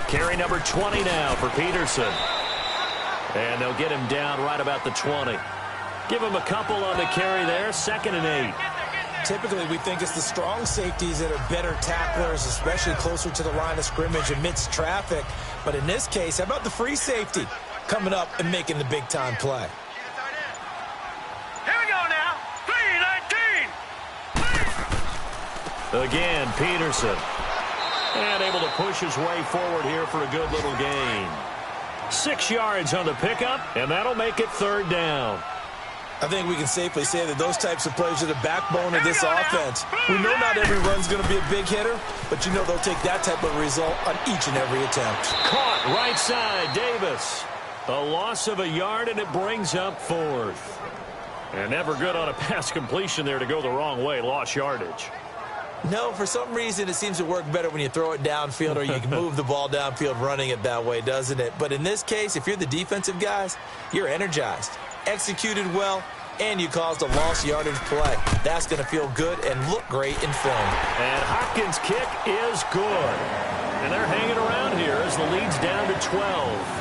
S1: Carry number 20 now for Peterson. And they'll get him down right about the 20. Give him a couple on the carry there, 2nd and 8.
S2: Typically, we think it's the strong safeties that are better tacklers, especially closer to the line of scrimmage amidst traffic. But in this case, how about the free safety coming up and making the big-time play?
S5: Here we go now. 3-19.
S1: Again, Peterson. And able to push his way forward here for a good little gain. 6 yards on the pickup, and that'll make it 3rd down.
S2: I think we can safely say that those types of plays are the backbone of this offense. We know not every run's going to be a big hitter, but you know they'll take that type of result on each and every attempt.
S1: Caught right side, Davis. A loss of a yard, and it brings up 4th. And never good on a pass completion there to go the wrong way. Lost yardage.
S2: No, for some reason, it seems to work better when you throw it downfield or you can move the ball downfield running it that way, doesn't it? But in this case, if you're the defensive guys, you're energized, executed well, and you caused a lost yardage play. That's going to feel good and look great in film.
S1: And Hopkins' kick is good. And they're hanging around here as the lead's down to 12.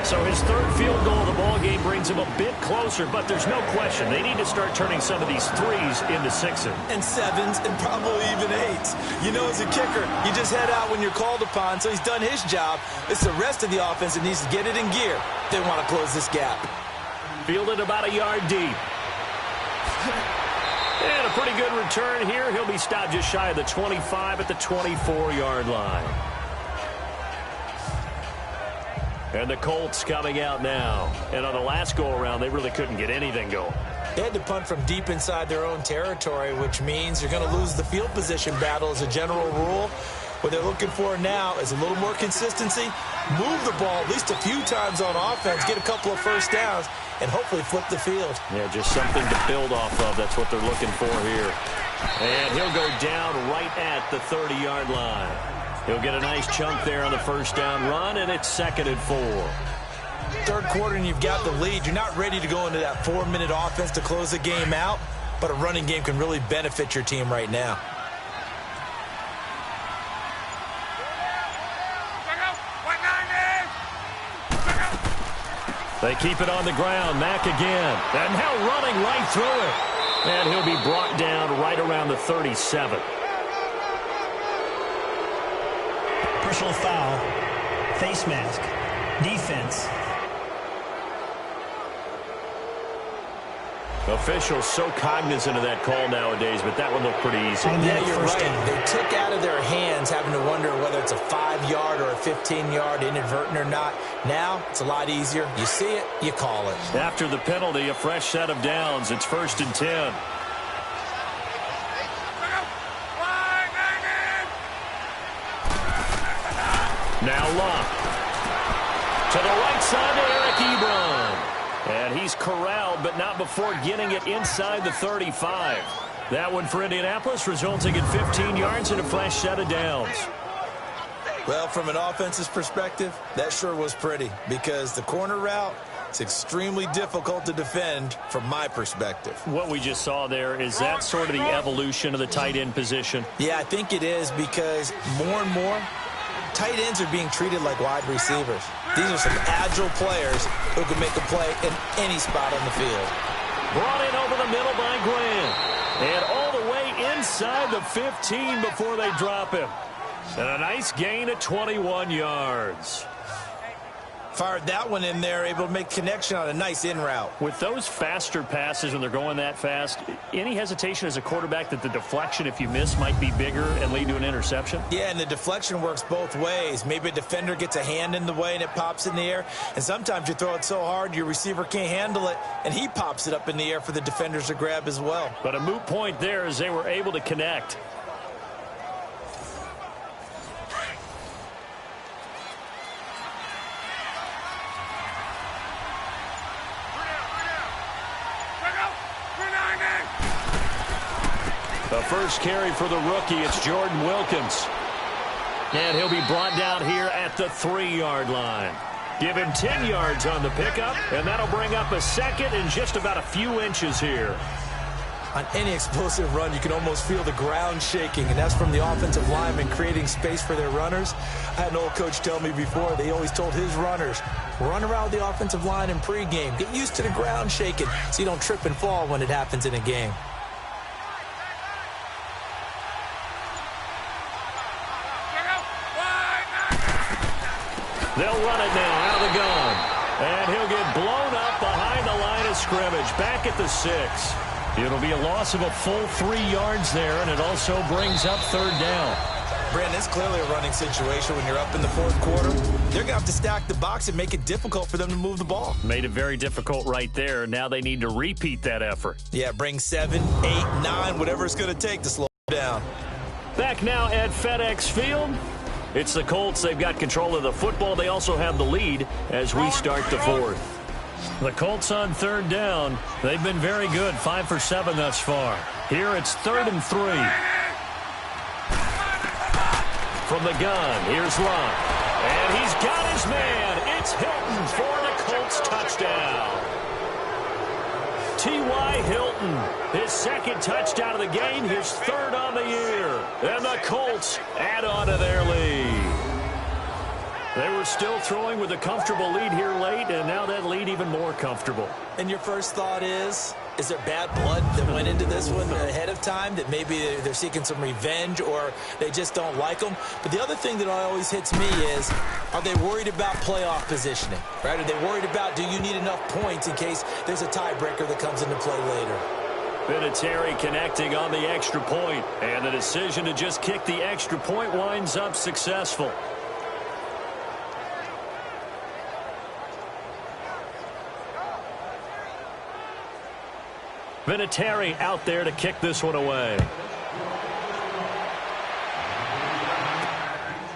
S1: So his 3rd field goal of the ball game brings him a bit closer, but there's no question they need to start turning some of these 3s into 6s.
S2: And 7s and probably even 8s. You know, as a kicker, you just head out when you're called upon, so he's done his job. It's the rest of the offense that needs to get it in gear. They want to close this gap.
S1: Fielded about a yard deep. And a pretty good return here. He'll be stopped just shy of the 25 at the 24-yard line. And the Colts coming out now. And on the last go-around, they really couldn't get anything going.
S2: They had to punt from deep inside their own territory, which means you're going to lose the field position battle as a general rule. What they're looking for now is a little more consistency, move the ball at least a few times on offense, get a couple of first downs, and hopefully flip the field.
S1: Yeah, just something to build off of. That's what they're looking for here. And he'll go down right at the 30-yard line. He'll get a nice chunk there on the first down run, and it's 2nd and 4.
S2: 3rd quarter, and you've got the lead. You're not ready to go into that 4-minute offense to close the game out, but a running game can really benefit your team right now.
S1: They keep it on the ground. Mack again. And now running right through it. And he'll be brought down right around the 37.
S3: Personal foul, face mask, defense.
S1: Officials so cognizant of that call nowadays, but that one looked pretty easy.
S2: Yeah, you're right. They took out of their hands having to wonder whether it's a 5-yard or a 15-yard inadvertent or not. Now, it's a lot easier. You see it, you call it.
S1: After the penalty, a fresh set of downs. It's 1st and 10. Now Luck. To the right side to Eric Ebron. And he's corralled, but not before getting it inside the 35. That one for Indianapolis, resulting in 15 yards and a fresh set of downs.
S2: Well, from an offensive perspective, that sure was pretty because the corner route is extremely difficult to defend from my perspective.
S1: What we just saw there, is that sort of the evolution of the tight end position?
S2: Yeah, I think it is because more and more, tight ends are being treated like wide receivers. These are some agile players who can make a play in any spot on the field.
S1: Brought in over the middle by Grant. And all the way inside the 15 before they drop him. And a nice gain at 21 yards.
S2: Fired that one in there, able to make connection on a nice in route.
S1: With those faster passes when they're going that fast, any hesitation as a quarterback that the deflection, if you miss, might be bigger and lead to an interception?
S2: Yeah, and the deflection works both ways. Maybe a defender gets a hand in the way and it pops in the air. And sometimes you throw it so hard your receiver can't handle it, and he pops it up in the air for the defenders to grab as well.
S1: But a moot point there as they were able to connect. The first carry for the rookie, it's Jordan Wilkins. And he'll be brought down here at the 3-yard line. Give him 10 yards on the pickup, and that'll bring up a second in just about a few inches here.
S2: On any explosive run, you can almost feel the ground shaking, and that's from the offensive linemen creating space for their runners. I had an old coach tell me before, they always told his runners, run around the offensive line in pregame. Get used to the ground shaking so you don't trip and fall when it happens in a game.
S1: They'll run it now out of the gun. And he'll get blown up behind the line of scrimmage, back at the 6. It'll be a loss of a full 3 yards there, and it also brings up 3rd down.
S2: Brandon, it's clearly a running situation when you're up in the 4th quarter. They're going to have to stack the box and make it difficult for them to move the ball.
S1: Made it very difficult right there. Now they need to repeat that effort.
S2: Yeah, bring 7, 8, 9, whatever it's going to take to slow them down.
S1: Back now at FedEx Field. It's the Colts. They've got control of the football. They also have the lead as we start the 4th. The Colts on 3rd down. They've been very good, 5 for 7 thus far. Here it's 3rd and 3. From the gun, here's Luck. And he's got his man. It's Hilton for the Colts touchdown. T.Y. Hilton, his 2nd touchdown of the game, his 3rd on the year. And the Colts add on to their lead. They were still throwing with a comfortable lead here late, and now that lead even more comfortable.
S2: And your first thought is there bad blood that went into this one ahead of time, that maybe they're seeking some revenge or they just don't like them? But the other thing that always hits me is, are they worried about playoff positioning? Right? Are they worried about, do you need enough points in case there's a tiebreaker that comes into play later?
S1: Vinatieri connecting on the extra point, and the decision to just kick the extra point winds up successful. Vinatieri out there to kick this one away.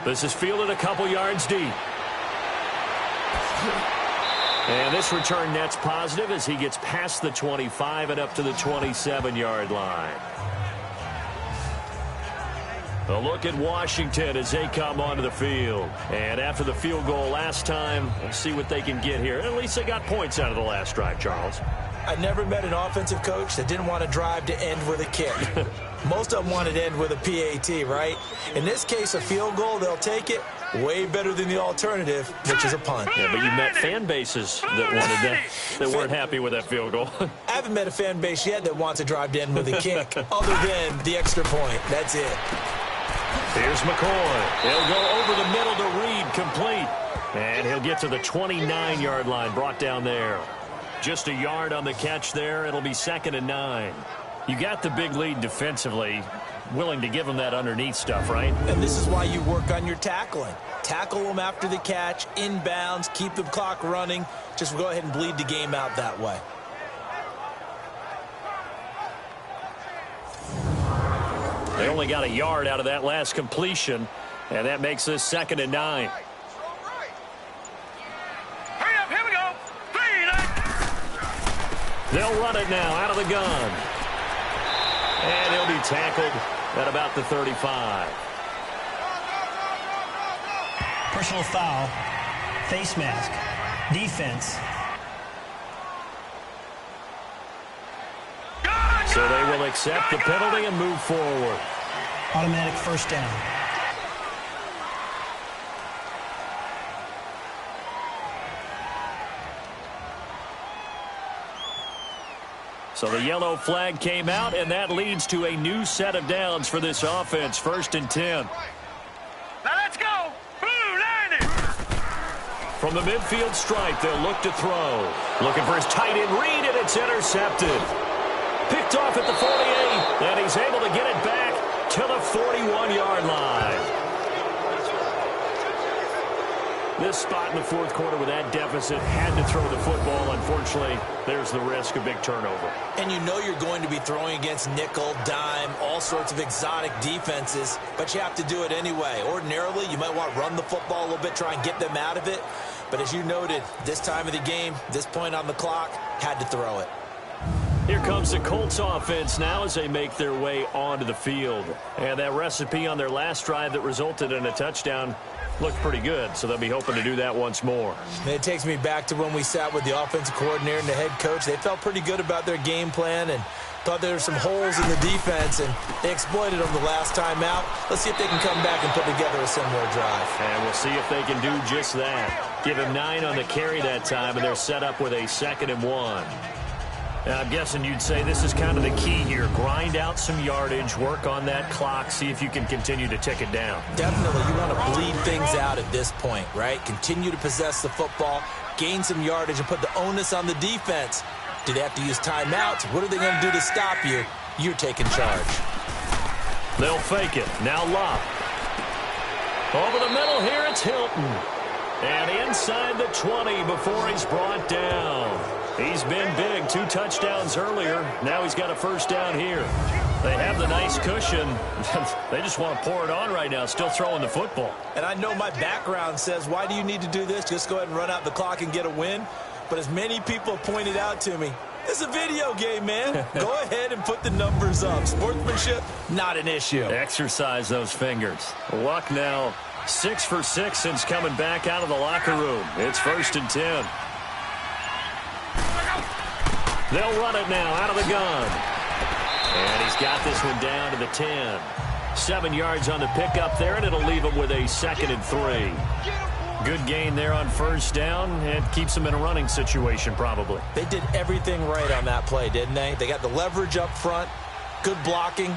S1: This is fielded a couple yards deep. And this return net's positive as he gets past the 25 and up to the 27-yard line. A look at Washington as they come onto the field. And after the field goal last time, let's see what they can get here. At least they got points out of the last drive, Charles.
S2: I never met an offensive coach that didn't want to drive to end with a kick. Most of them wanted to end with a PAT, right? In this case, a field goal, they'll take it. Way better than the alternative, which is a punt.
S1: Yeah, but you met fan bases that wanted that, that weren't happy with that field goal.
S2: I haven't met a fan base yet that wants to drive to end with a kick, other than the extra point. That's it.
S1: Here's McCoy. He'll go over the middle to Reed, complete. And he'll get to the 29-yard line, brought down there. Just a yard on the catch there. It'll be 2nd and 9. You got the big lead defensively, willing to give them that underneath stuff, right?
S2: And this is why you work on your tackling. Tackle them after the catch, inbounds, keep the clock running. Just go ahead and bleed the game out that way.
S1: They only got a yard out of that last completion, and that makes this 2nd and 9.
S5: Hurry up, here we go. 3, 9.
S1: They'll run it now out of the gun. And he'll be tackled at about the 35.
S3: Personal foul, face mask, defense.
S1: So they will accept the penalty and move forward.
S3: Automatic first down.
S1: So the yellow flag came out, and that leads to a new set of downs for this offense. 1st and 10.
S5: Now let's go. Blue 90.
S1: From the midfield stripe, they'll look to throw. Looking for his tight end read, and it's intercepted. Picked off at the 48, and he's able to get it back to the 41-yard line. This spot in the fourth quarter with that deficit had to throw the football. Unfortunately, there's the risk of big turnover.
S2: And you know you're going to be throwing against nickel, dime, all sorts of exotic defenses, but you have to do it anyway. Ordinarily, you might want to run the football a little bit, try and get them out of it. But as you noted, this time of the game, this point on the clock, had to throw it.
S1: Here comes the Colts offense now as they make their way onto the field. And that recipe on their last drive that resulted in a touchdown looked pretty good, so they'll be hoping to do that once more.
S2: And it takes me back to when we sat with the offensive coordinator and the head coach. They felt pretty good about their game plan and thought there were some holes in the defense, and they exploited them the last time out. Let's see if they can come back and put together a similar drive.
S1: And we'll see if they can do just that. Give him 9 on the carry that time, and they're set up with a 2nd and 1. Now, I'm guessing you'd say this is kind of the key here. Grind out some yardage, work on that clock, see if you can continue to tick it down.
S2: Definitely. You want to bleed things out at this point, right? Continue to possess the football, gain some yardage, and put the onus on the defense. Do they have to use timeouts? What are they going to do to stop you? You're taking charge.
S1: They'll fake it. Now Locke. Over the middle here, it's Hilton. And inside the 20 before he's brought down. He's been big, 2 touchdowns earlier. Now he's got a first down here. They have the nice cushion. They just want to pour it on right now, still throwing the football.
S2: And I know my background says, why do you need to do this? Just go ahead and run out the clock and get a win. But as many people pointed out to me, it's a video game, man. Go ahead and put the numbers up. Sportsmanship, not an issue.
S1: Exercise those fingers. Luck now 6 for 6 since coming back out of the locker room. It's 1st and 10. They'll run it now out of the gun. And he's got this one down to the 10. 7 yards on the pickup there, and it'll leave him with a 2nd and 3. Good gain there on first down, and keeps them in a running situation probably.
S2: They did everything right on that play, didn't they? They got the leverage up front, good blocking,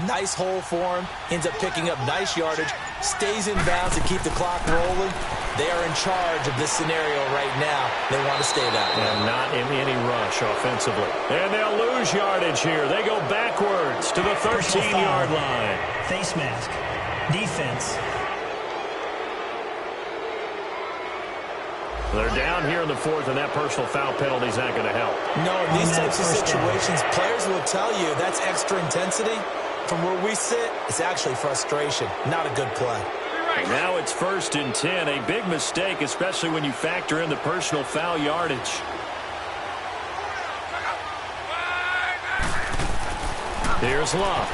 S2: nice hole for him, ends up picking up nice yardage, stays in bounds to keep the clock rolling. They are in charge of this scenario right now. They want to stay that way.
S1: And not in any rush offensively. And they'll lose yardage here. They go backwards to the 13-yard line.
S3: Face mask. Defense.
S1: They're down here in the 4th, and that personal foul penalty is not going to help.
S2: No, in these types of situations, players will tell you that's extra intensity. From where we sit, it's actually frustration. Not a good play.
S1: And now it's 1st and 10. A big mistake, especially when you factor in the personal foul yardage. Here's Locke.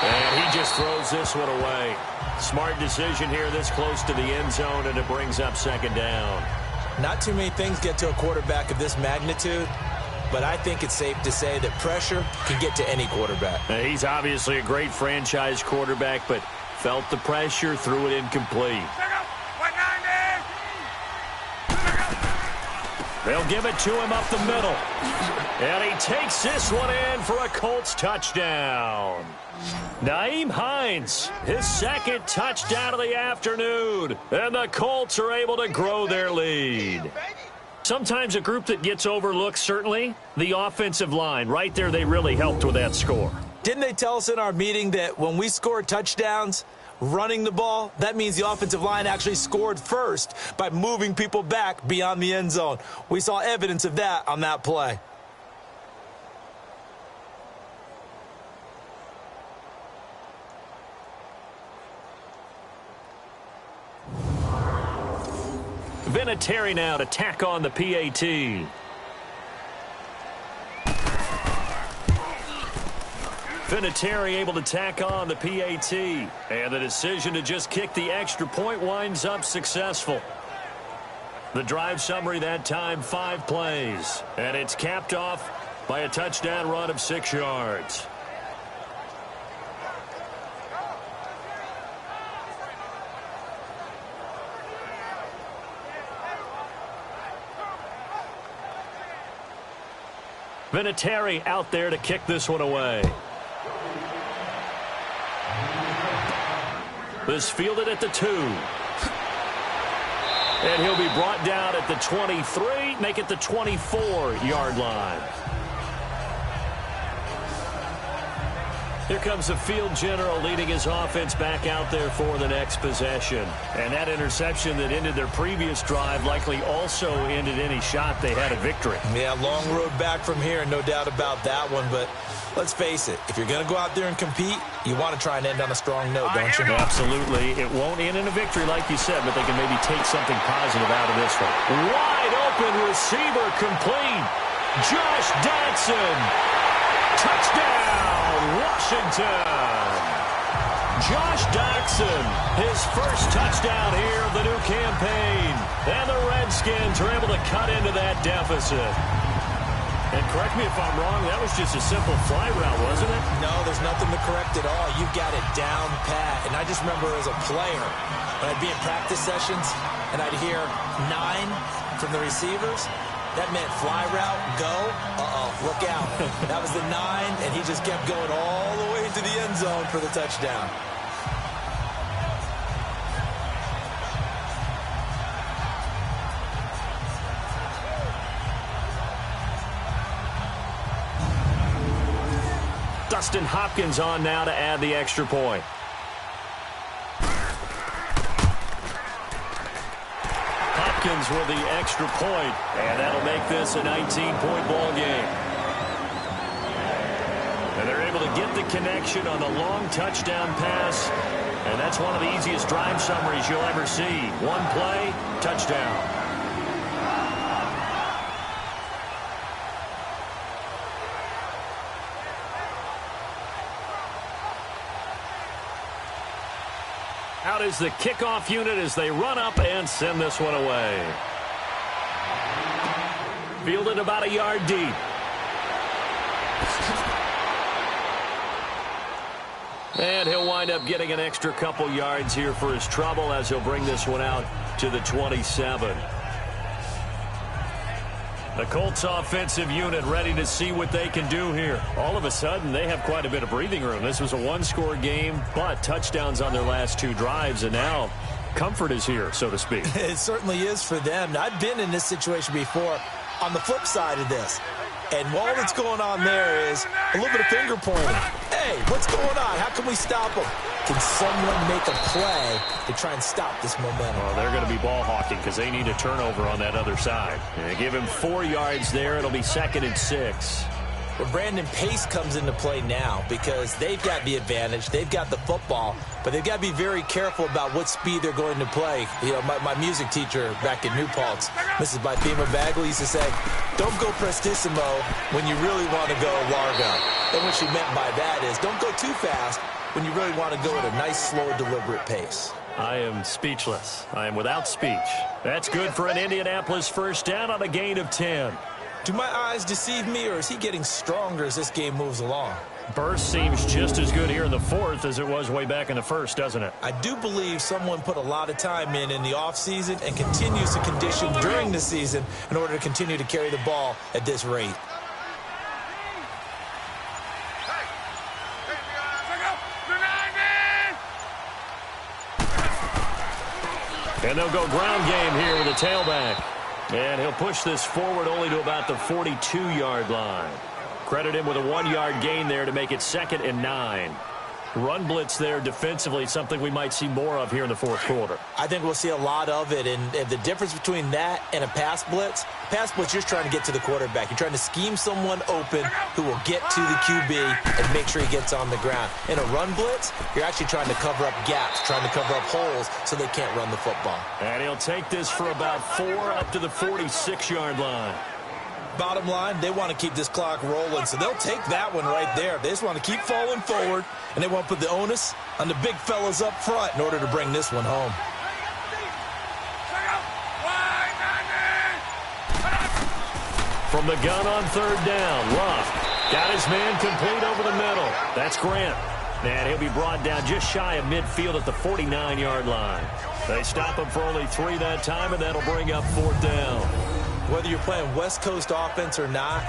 S1: And he just throws this one away. Smart decision here this close to the end zone, and it brings up 2nd down.
S2: Not too many things get to a quarterback of this magnitude, but I think it's safe to say that pressure can get to any quarterback.
S1: Now, he's obviously a great franchise quarterback, but felt the pressure, threw it incomplete. They'll give it to him up the middle. And he takes this one in for a Colts touchdown. Nyheim Hines, his 2nd touchdown of the afternoon. And the Colts are able to grow their lead. Sometimes a group that gets overlooked, certainly, the offensive line. Right there, they really helped with that score.
S2: Didn't they tell us in our meeting that when we score touchdowns, running the ball, that means the offensive line actually scored first by moving people back beyond the end zone? We saw evidence of that on that play.
S1: Vinatieri now to tack on the PAT. Vinatieri able to tack on the PAT. And the decision to just kick the extra point winds up successful. The drive summary that time, 5 plays. And it's capped off by a touchdown run of 6 yards. Vinatieri out there to kick this one away. This fielded at the 2. And he'll be brought down at the 23, make it the 24-yard line. Here comes the field general leading his offense back out there for the next possession. And that interception that ended their previous drive likely also ended any shot they had at victory.
S2: Yeah, long road back from here, no doubt about that one. But let's face it, if you're going to go out there and compete, you want to try and end on a strong note, don't you?
S1: Absolutely. It won't end in a victory like you said, but they can maybe take something positive out of this one. Wide open receiver complete. Josh Dotson. Touchdown, Washington. Josh Dotson, his first touchdown here of the new campaign. And the Redskins are able to cut into that deficit. And correct me if I'm wrong, that was just a simple fly route, wasn't it?
S2: No, there's nothing to correct at all. You got it down pat. And I just remember as a player, when I'd be in practice sessions and I'd hear 9 from the receivers, that meant fly route, go, look out. That was the 9, and he just kept going all the way to the end zone for the touchdown.
S1: Dustin Hopkins on now to add the extra point. Hopkins with the extra point, and that'll make this a 19-point ball game. And they're able to get the connection on the long touchdown pass, and that's one of the easiest drive summaries you'll ever see. One play, touchdown. Out is the kickoff unit as they run up and send this one away. Fielded about a yard deep. And he'll wind up getting an extra couple yards here for his trouble as he'll bring this one out to the 27. The Colts offensive unit ready to see what they can do here. All of a sudden, they have quite a bit of breathing room. This was a one-score game, but touchdowns on their last 2 drives, and now comfort is here, so to speak.
S2: It certainly is for them. Now, I've been in this situation before on the flip side of this. And all that's going on there is a little bit of finger pointing. Hey, what's going on? How can we stop them? Can someone make a play to try and stop this momentum?
S1: Well, they're going to be ball hawking because they need a turnover on that other side. And they give him 4 yards there. It'll be 2nd and 6.
S2: Well, Brandon Pace comes into play now because they've got the advantage. They've got the football, but they've got to be very careful about what speed they're going to play. You know, my music teacher back in New Paltz, Mrs. Bythema Bagley, used to say, don't go prestissimo when you really want to go largo. And what she meant by that is don't go too fast when you really want to go at a nice, slow, deliberate pace.
S1: I am speechless. I am without speech. That's good for an Indianapolis first down on a gain of 10.
S2: Do my eyes deceive me, or is he getting stronger as this game moves along?
S1: Burst seems just as good here in the 4th as it was way back in the 1st, doesn't it?
S2: I do believe someone put a lot of time in the offseason and continues to condition during the season in order to continue to carry the ball at this rate.
S1: And they'll go ground game here with a tailback. And he'll push this forward only to about the 42-yard line. Credit him with a 1-yard gain there to make it 2nd and 9. Run blitz there defensively, something we might see more of here in the 4th quarter.
S2: I think we'll see a lot of it, and the difference between that and a pass blitz, you're just trying to get to the quarterback. You're trying to scheme someone open who will get to the QB and make sure he gets on the ground. In a run blitz, you're actually trying to cover up gaps, trying to cover up holes so they can't run the football.
S1: And he'll take this for about 4 up to the 46-yard line.
S2: Bottom line, they want to keep this clock rolling, so they'll take that one right there. They just want to keep falling forward, and they want to put the onus on the big fellas up front in order to bring this one home.
S1: From the gun on 3rd down, Luck got his man complete over the middle. That's Grant. And he'll be brought down just shy of midfield at the 49-yard line. They stop him for only 3 that time, and that'll bring up 4th down.
S2: Whether you're playing West Coast offense or not,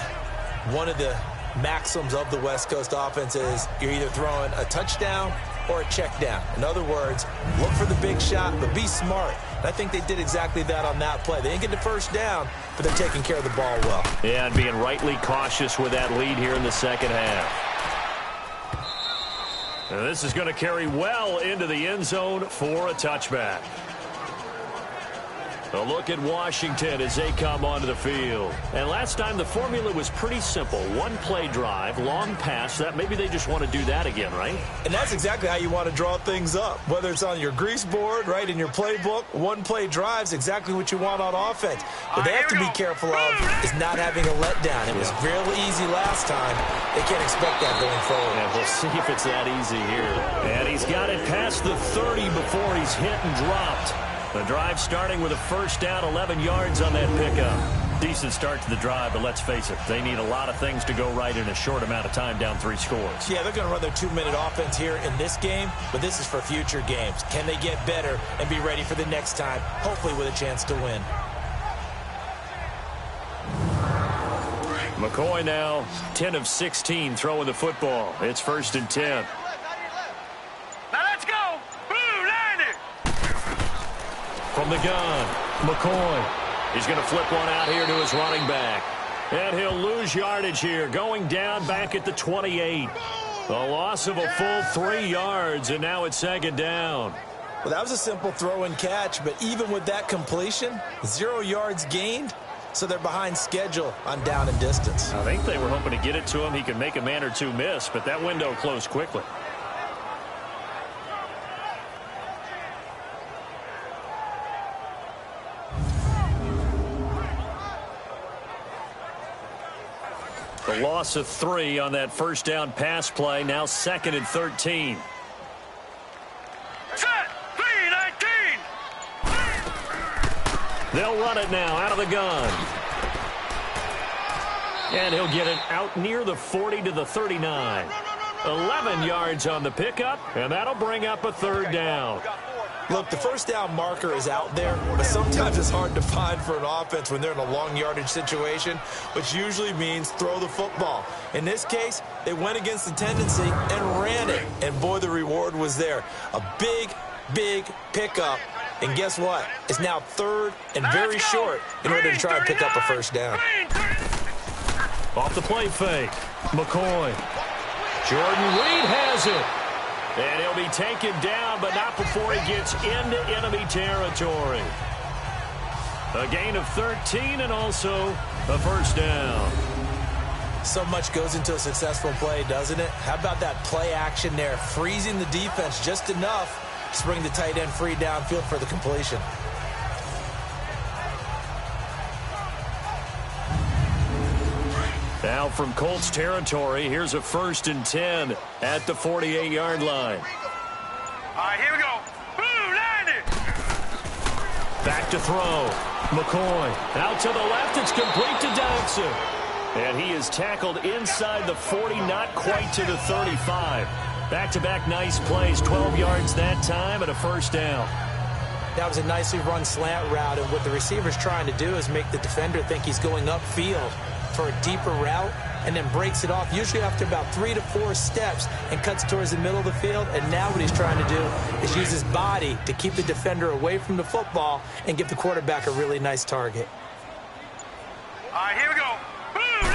S2: one of the maxims of the West Coast offense is you're either throwing a touchdown or a check down. In other words, look for the big shot, but be smart. I think they did exactly that on that play. They didn't get the first down, but they're taking care of the ball well.
S1: Yeah, and being rightly cautious with that lead here in the second half. And this is going to carry well into the end zone for a touchback. A look at Washington as they come onto the field. And last time the formula was pretty simple. One play drive, long pass. That maybe they just want to do that again, right?
S2: And that's exactly how you want to draw things up. Whether it's on your grease board, right, in your playbook, one play drive's exactly what you want on offense. What they have to be careful of is not having a letdown. It was real easy last time. They can't expect that going forward.
S1: And we'll see if it's that easy here. And he's got it past the 30 before he's hit and dropped. The drive starting with a first down, 11 yards on that pickup. Decent start to the drive, but let's face it, they need a lot of things to go right in a short amount of time, down 3 scores.
S2: Yeah, they're going to run their 2-minute offense here in this game, but this is for future games. Can they get better and be ready for the next time, hopefully with a chance to win?
S1: McCoy now 10 of 16 throwing the football. It's 1st and 10.
S5: Now let's go. Blue, line it.
S1: From the gun, McCoy. He's going to flip one out here to his running back. And he'll lose yardage here, going down back at the 28. A loss of a full 3 yards, and now it's 2nd down.
S2: Well, that was a simple throw and catch, but even with that completion, 0 yards gained, so they're behind schedule on down and distance.
S1: I think they were hoping to get it to him. He could make a man or two miss, but that window closed quickly. The loss of 3 on that first down pass play. Now 2nd and 13.
S5: Set. 3-19.
S1: They'll run it now out of the gun. And he'll get it out near the 40 to the 39. 11 yards on the pickup, and that'll bring up a 3rd down.
S2: Look, the first down marker is out there, but sometimes it's hard to find for an offense when they're in a long yardage situation, which usually means throw the football. In this case, they went against the tendency and ran it, and boy, the reward was there. A big, big pickup, and guess what? It's now 3rd and very short in order to try and pick up a first down.
S1: Off the play fake, McCoy. Jordan Reed has it. And he'll be taken down, but not before he gets into enemy territory. A gain of 13 and also a first down.
S2: So much goes into a successful play, doesn't it? How about that play action there, freezing the defense just enough to bring the tight end free downfield for the completion.
S1: Now from Colts territory, here's a 1st and 10 at the 48-yard line.
S5: All right, here we go. Blue, line it.
S1: Back to throw. McCoy out to the left. It's complete to Dodson. And he is tackled inside the 40, not quite to the 35. Back-to-back nice plays, 12 yards that time and a first down.
S2: That was a nicely run slant route, and what the receiver's trying to do is make the defender think he's going upfield for a deeper route, and then breaks it off, usually after about 3 to 4 steps, and cuts towards the middle of the field. And now what he's trying to do is use his body to keep the defender away from the football and give the quarterback a really nice target.
S5: All right, here we go. Blue.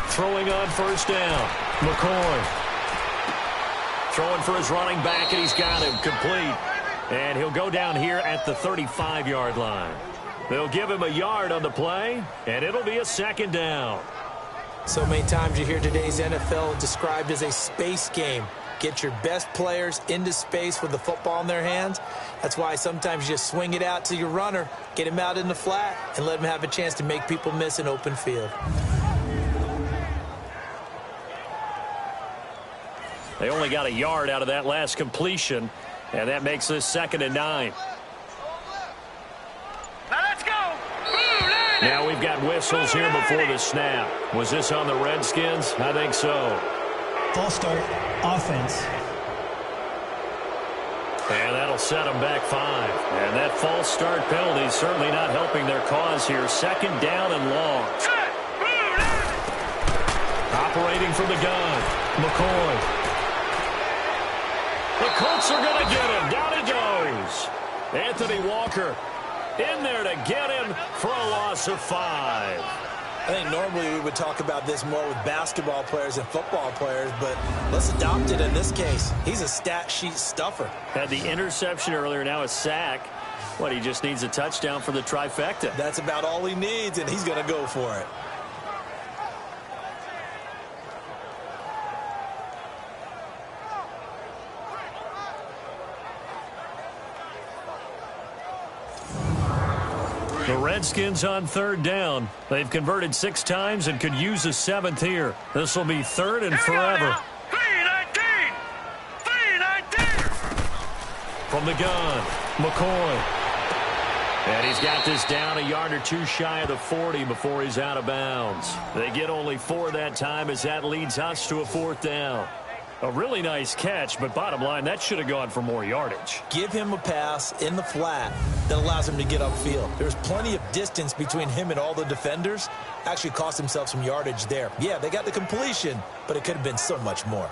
S1: Throwing on first down, McCoy. Throwing for his running back, and he's got him complete. And he'll go down here at the 35-yard line. They'll give him a yard on the play, and it'll be a 2nd down.
S2: So many times you hear today's NFL described as a space game. Get your best players into space with the football in their hands. That's why sometimes you just swing it out to your runner, get him out in the flat, and let him have a chance to make people miss an open field.
S1: They only got a yard out of that last completion, and that makes this 2nd and 9. Now we've got whistles here before the snap. Was this on the Redskins? I think so.
S3: False start, offense.
S1: And that'll set them back 5. And that false start penalty is certainly not helping their cause here. 2nd down and long. Operating from the gun, McCoy. The Colts are going to get him. Down he goes. Anthony Walker in there to get him for a loss of 5.
S2: I think normally we would talk about this more with basketball players and football players, but let's adopt it in this case. He's a stat sheet stuffer.
S1: Had the interception earlier, now a sack. What, he just needs a touchdown for the trifecta.
S2: That's about all he needs, and he's going to go for it.
S1: The Redskins on 3rd down. They've converted 6 times and could use a 7th here. This will be 3rd and forever.
S5: 319! 319!
S1: From the gun, McCoy. And he's got this down a yard or 2 shy of the 40 before he's out of bounds. They get only 4 that time as that leads us to a 4th down. A really nice catch, but bottom line, that should have gone for more yardage.
S2: Give him a pass in the flat that allows him to get upfield. There's plenty of distance between him and all the defenders. Actually cost himself some yardage there. Yeah, they got the completion, but it could have been so much more.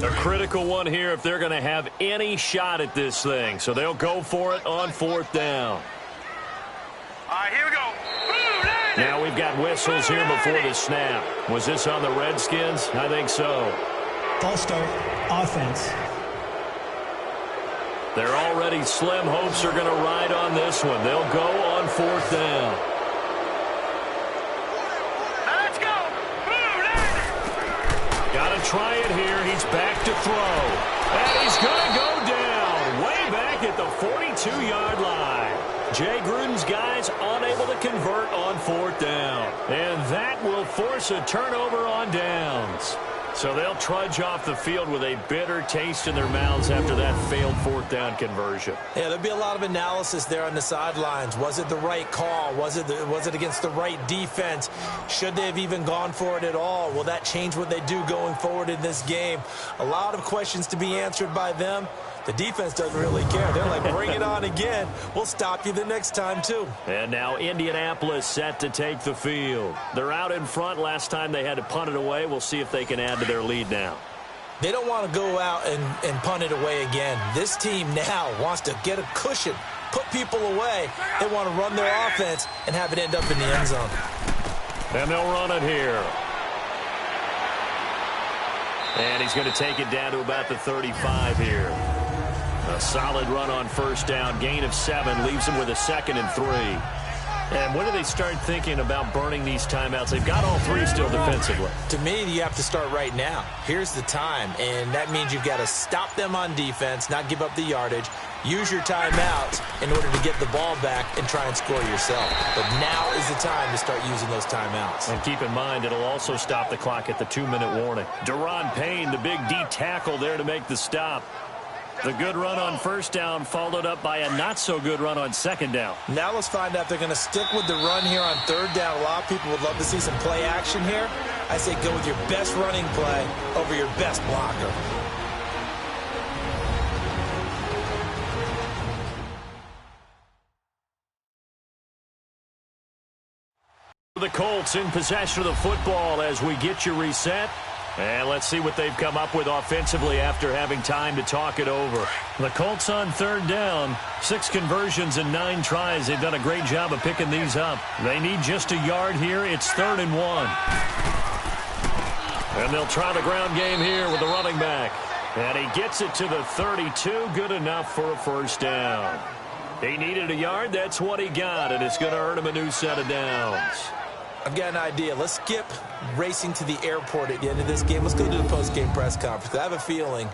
S1: A critical one here if they're going to have any shot at this thing. So they'll go for it on 4th down.
S5: All right, here we go.
S1: Now we've got whistles here before the snap. Was this on the Redskins? I think so.
S3: False start, offense.
S1: They're already slim hopes are going to ride on this one. They'll go on 4th down.
S5: Let's go.
S1: Got to try it here. He's back to throw. And he's going to go down way back at the 42-yard line. Jay Gruden's guys unable to convert on 4th down. And that will force a turnover on downs. So they'll trudge off the field with a bitter taste in their mouths after that failed 4th down conversion.
S2: Yeah, there'll be a lot of analysis there on the sidelines. Was it the right call? Was it against the right defense? Should they have even gone for it at all? Will that change what they do going forward in this game? A lot of questions to be answered by them. The defense doesn't really care. They're like, bring it on again. We'll stop you the next time, too.
S1: And now Indianapolis set to take the field. They're out in front. Last time they had to punt it away. We'll see if they can add to their lead now.
S2: They don't want to go out and punt it away again. This team now wants to get a cushion, put people away. They want to run their offense and have it end up in the end zone.
S1: And they'll run it here. And he's going to take it down to about the 35 here. A solid run on 1st down. Gain of 7 leaves him with a 2nd and 3. And when do they start thinking about burning these timeouts? They've got all 3 still defensively.
S2: To me, you have to start right now. Here's the time, and that means you've got to stop them on defense, not give up the yardage, use your timeouts in order to get the ball back and try and score yourself. But now is the time to start using those timeouts.
S1: And keep in mind, it'll also stop the clock at the 2-minute warning. Deron Payne, the big D tackle there to make the stop. The good run on 1st down followed up by a not-so-good run on 2nd down.
S2: Now let's find out if they're going to stick with the run here on 3rd down. A lot of people would love to see some play action here. I say go with your best running play over your best blocker.
S1: The Colts in possession of the football as we get you reset. And let's see what they've come up with offensively after having time to talk it over. The Colts on 3rd down. 6 conversions and 9 tries. They've done a great job of picking these up. They need just a yard here. It's 3rd and 1. And they'll try the ground game here with the running back. And he gets it to the 32. Good enough for a 1st down. He needed a yard. That's what he got. And it's going to earn him a new set of downs.
S2: I've got an idea. Let's skip racing to the airport at the end of this game. Let's go to the post-game press conference. I have a feeling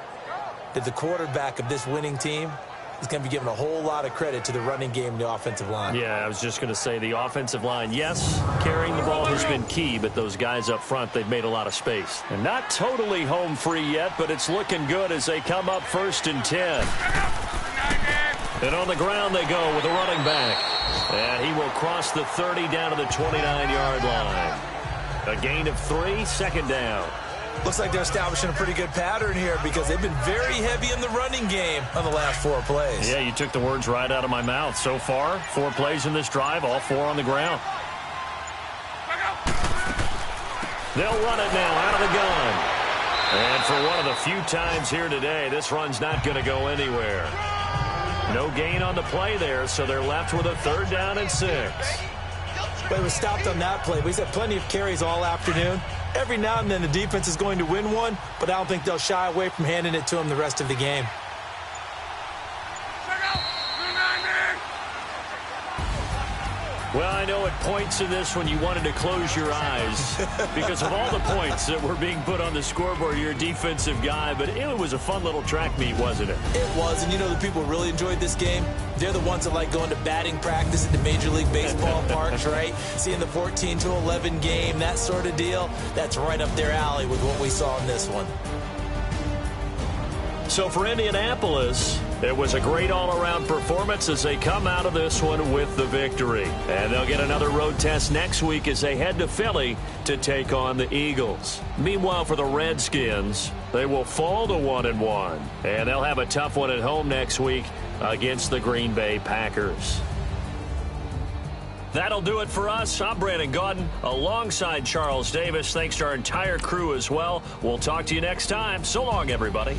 S2: that the quarterback of this winning team is going to be giving a whole lot of credit to the running game and the offensive line.
S1: Yeah, I was just going to say the offensive line, yes, carrying the ball has been key, but those guys up front, they've made a lot of space. And not totally home free yet, but it's looking good as they come up 1st and 10. And on the ground they go with a running back. And he will cross the 30 down to the 29-yard line. A gain of 3, 2nd down.
S2: Looks like they're establishing a pretty good pattern here because they've been very heavy in the running game on the last 4 plays.
S1: Yeah, you took the words right out of my mouth. So far, 4 plays in this drive, all 4 on the ground. They'll run it now out of the gun. And for one of the few times here today, this run's not going to go anywhere. No gain on the play there, so they're left with a 3rd down and 6.
S2: But it was stopped on that play. He's had plenty of carries all afternoon. Every now and then the defense is going to win one, but I don't think they'll shy away from handing it to him the rest of the game.
S1: Well, I know at points in this one you wanted to close your eyes because of all the points that were being put on the scoreboard. You're a defensive guy, but it was a fun little track meet, wasn't it?
S2: It was, and you know the people who really enjoyed this game? They're the ones that like going to batting practice at the Major League Baseball parks, right? Seeing the 14-11 game, that sort of deal. That's right up their alley with what we saw in this one.
S1: So for Indianapolis, it was a great all-around performance as they come out of this one with the victory. And they'll get another road test next week as they head to Philly to take on the Eagles. Meanwhile, for the Redskins, they will fall to 1-1. And they'll have a tough one at home next week against the Green Bay Packers. That'll do it for us. I'm Brandon Gaudin alongside Charles Davis. Thanks to our entire crew as well. We'll talk to you next time. So long, everybody.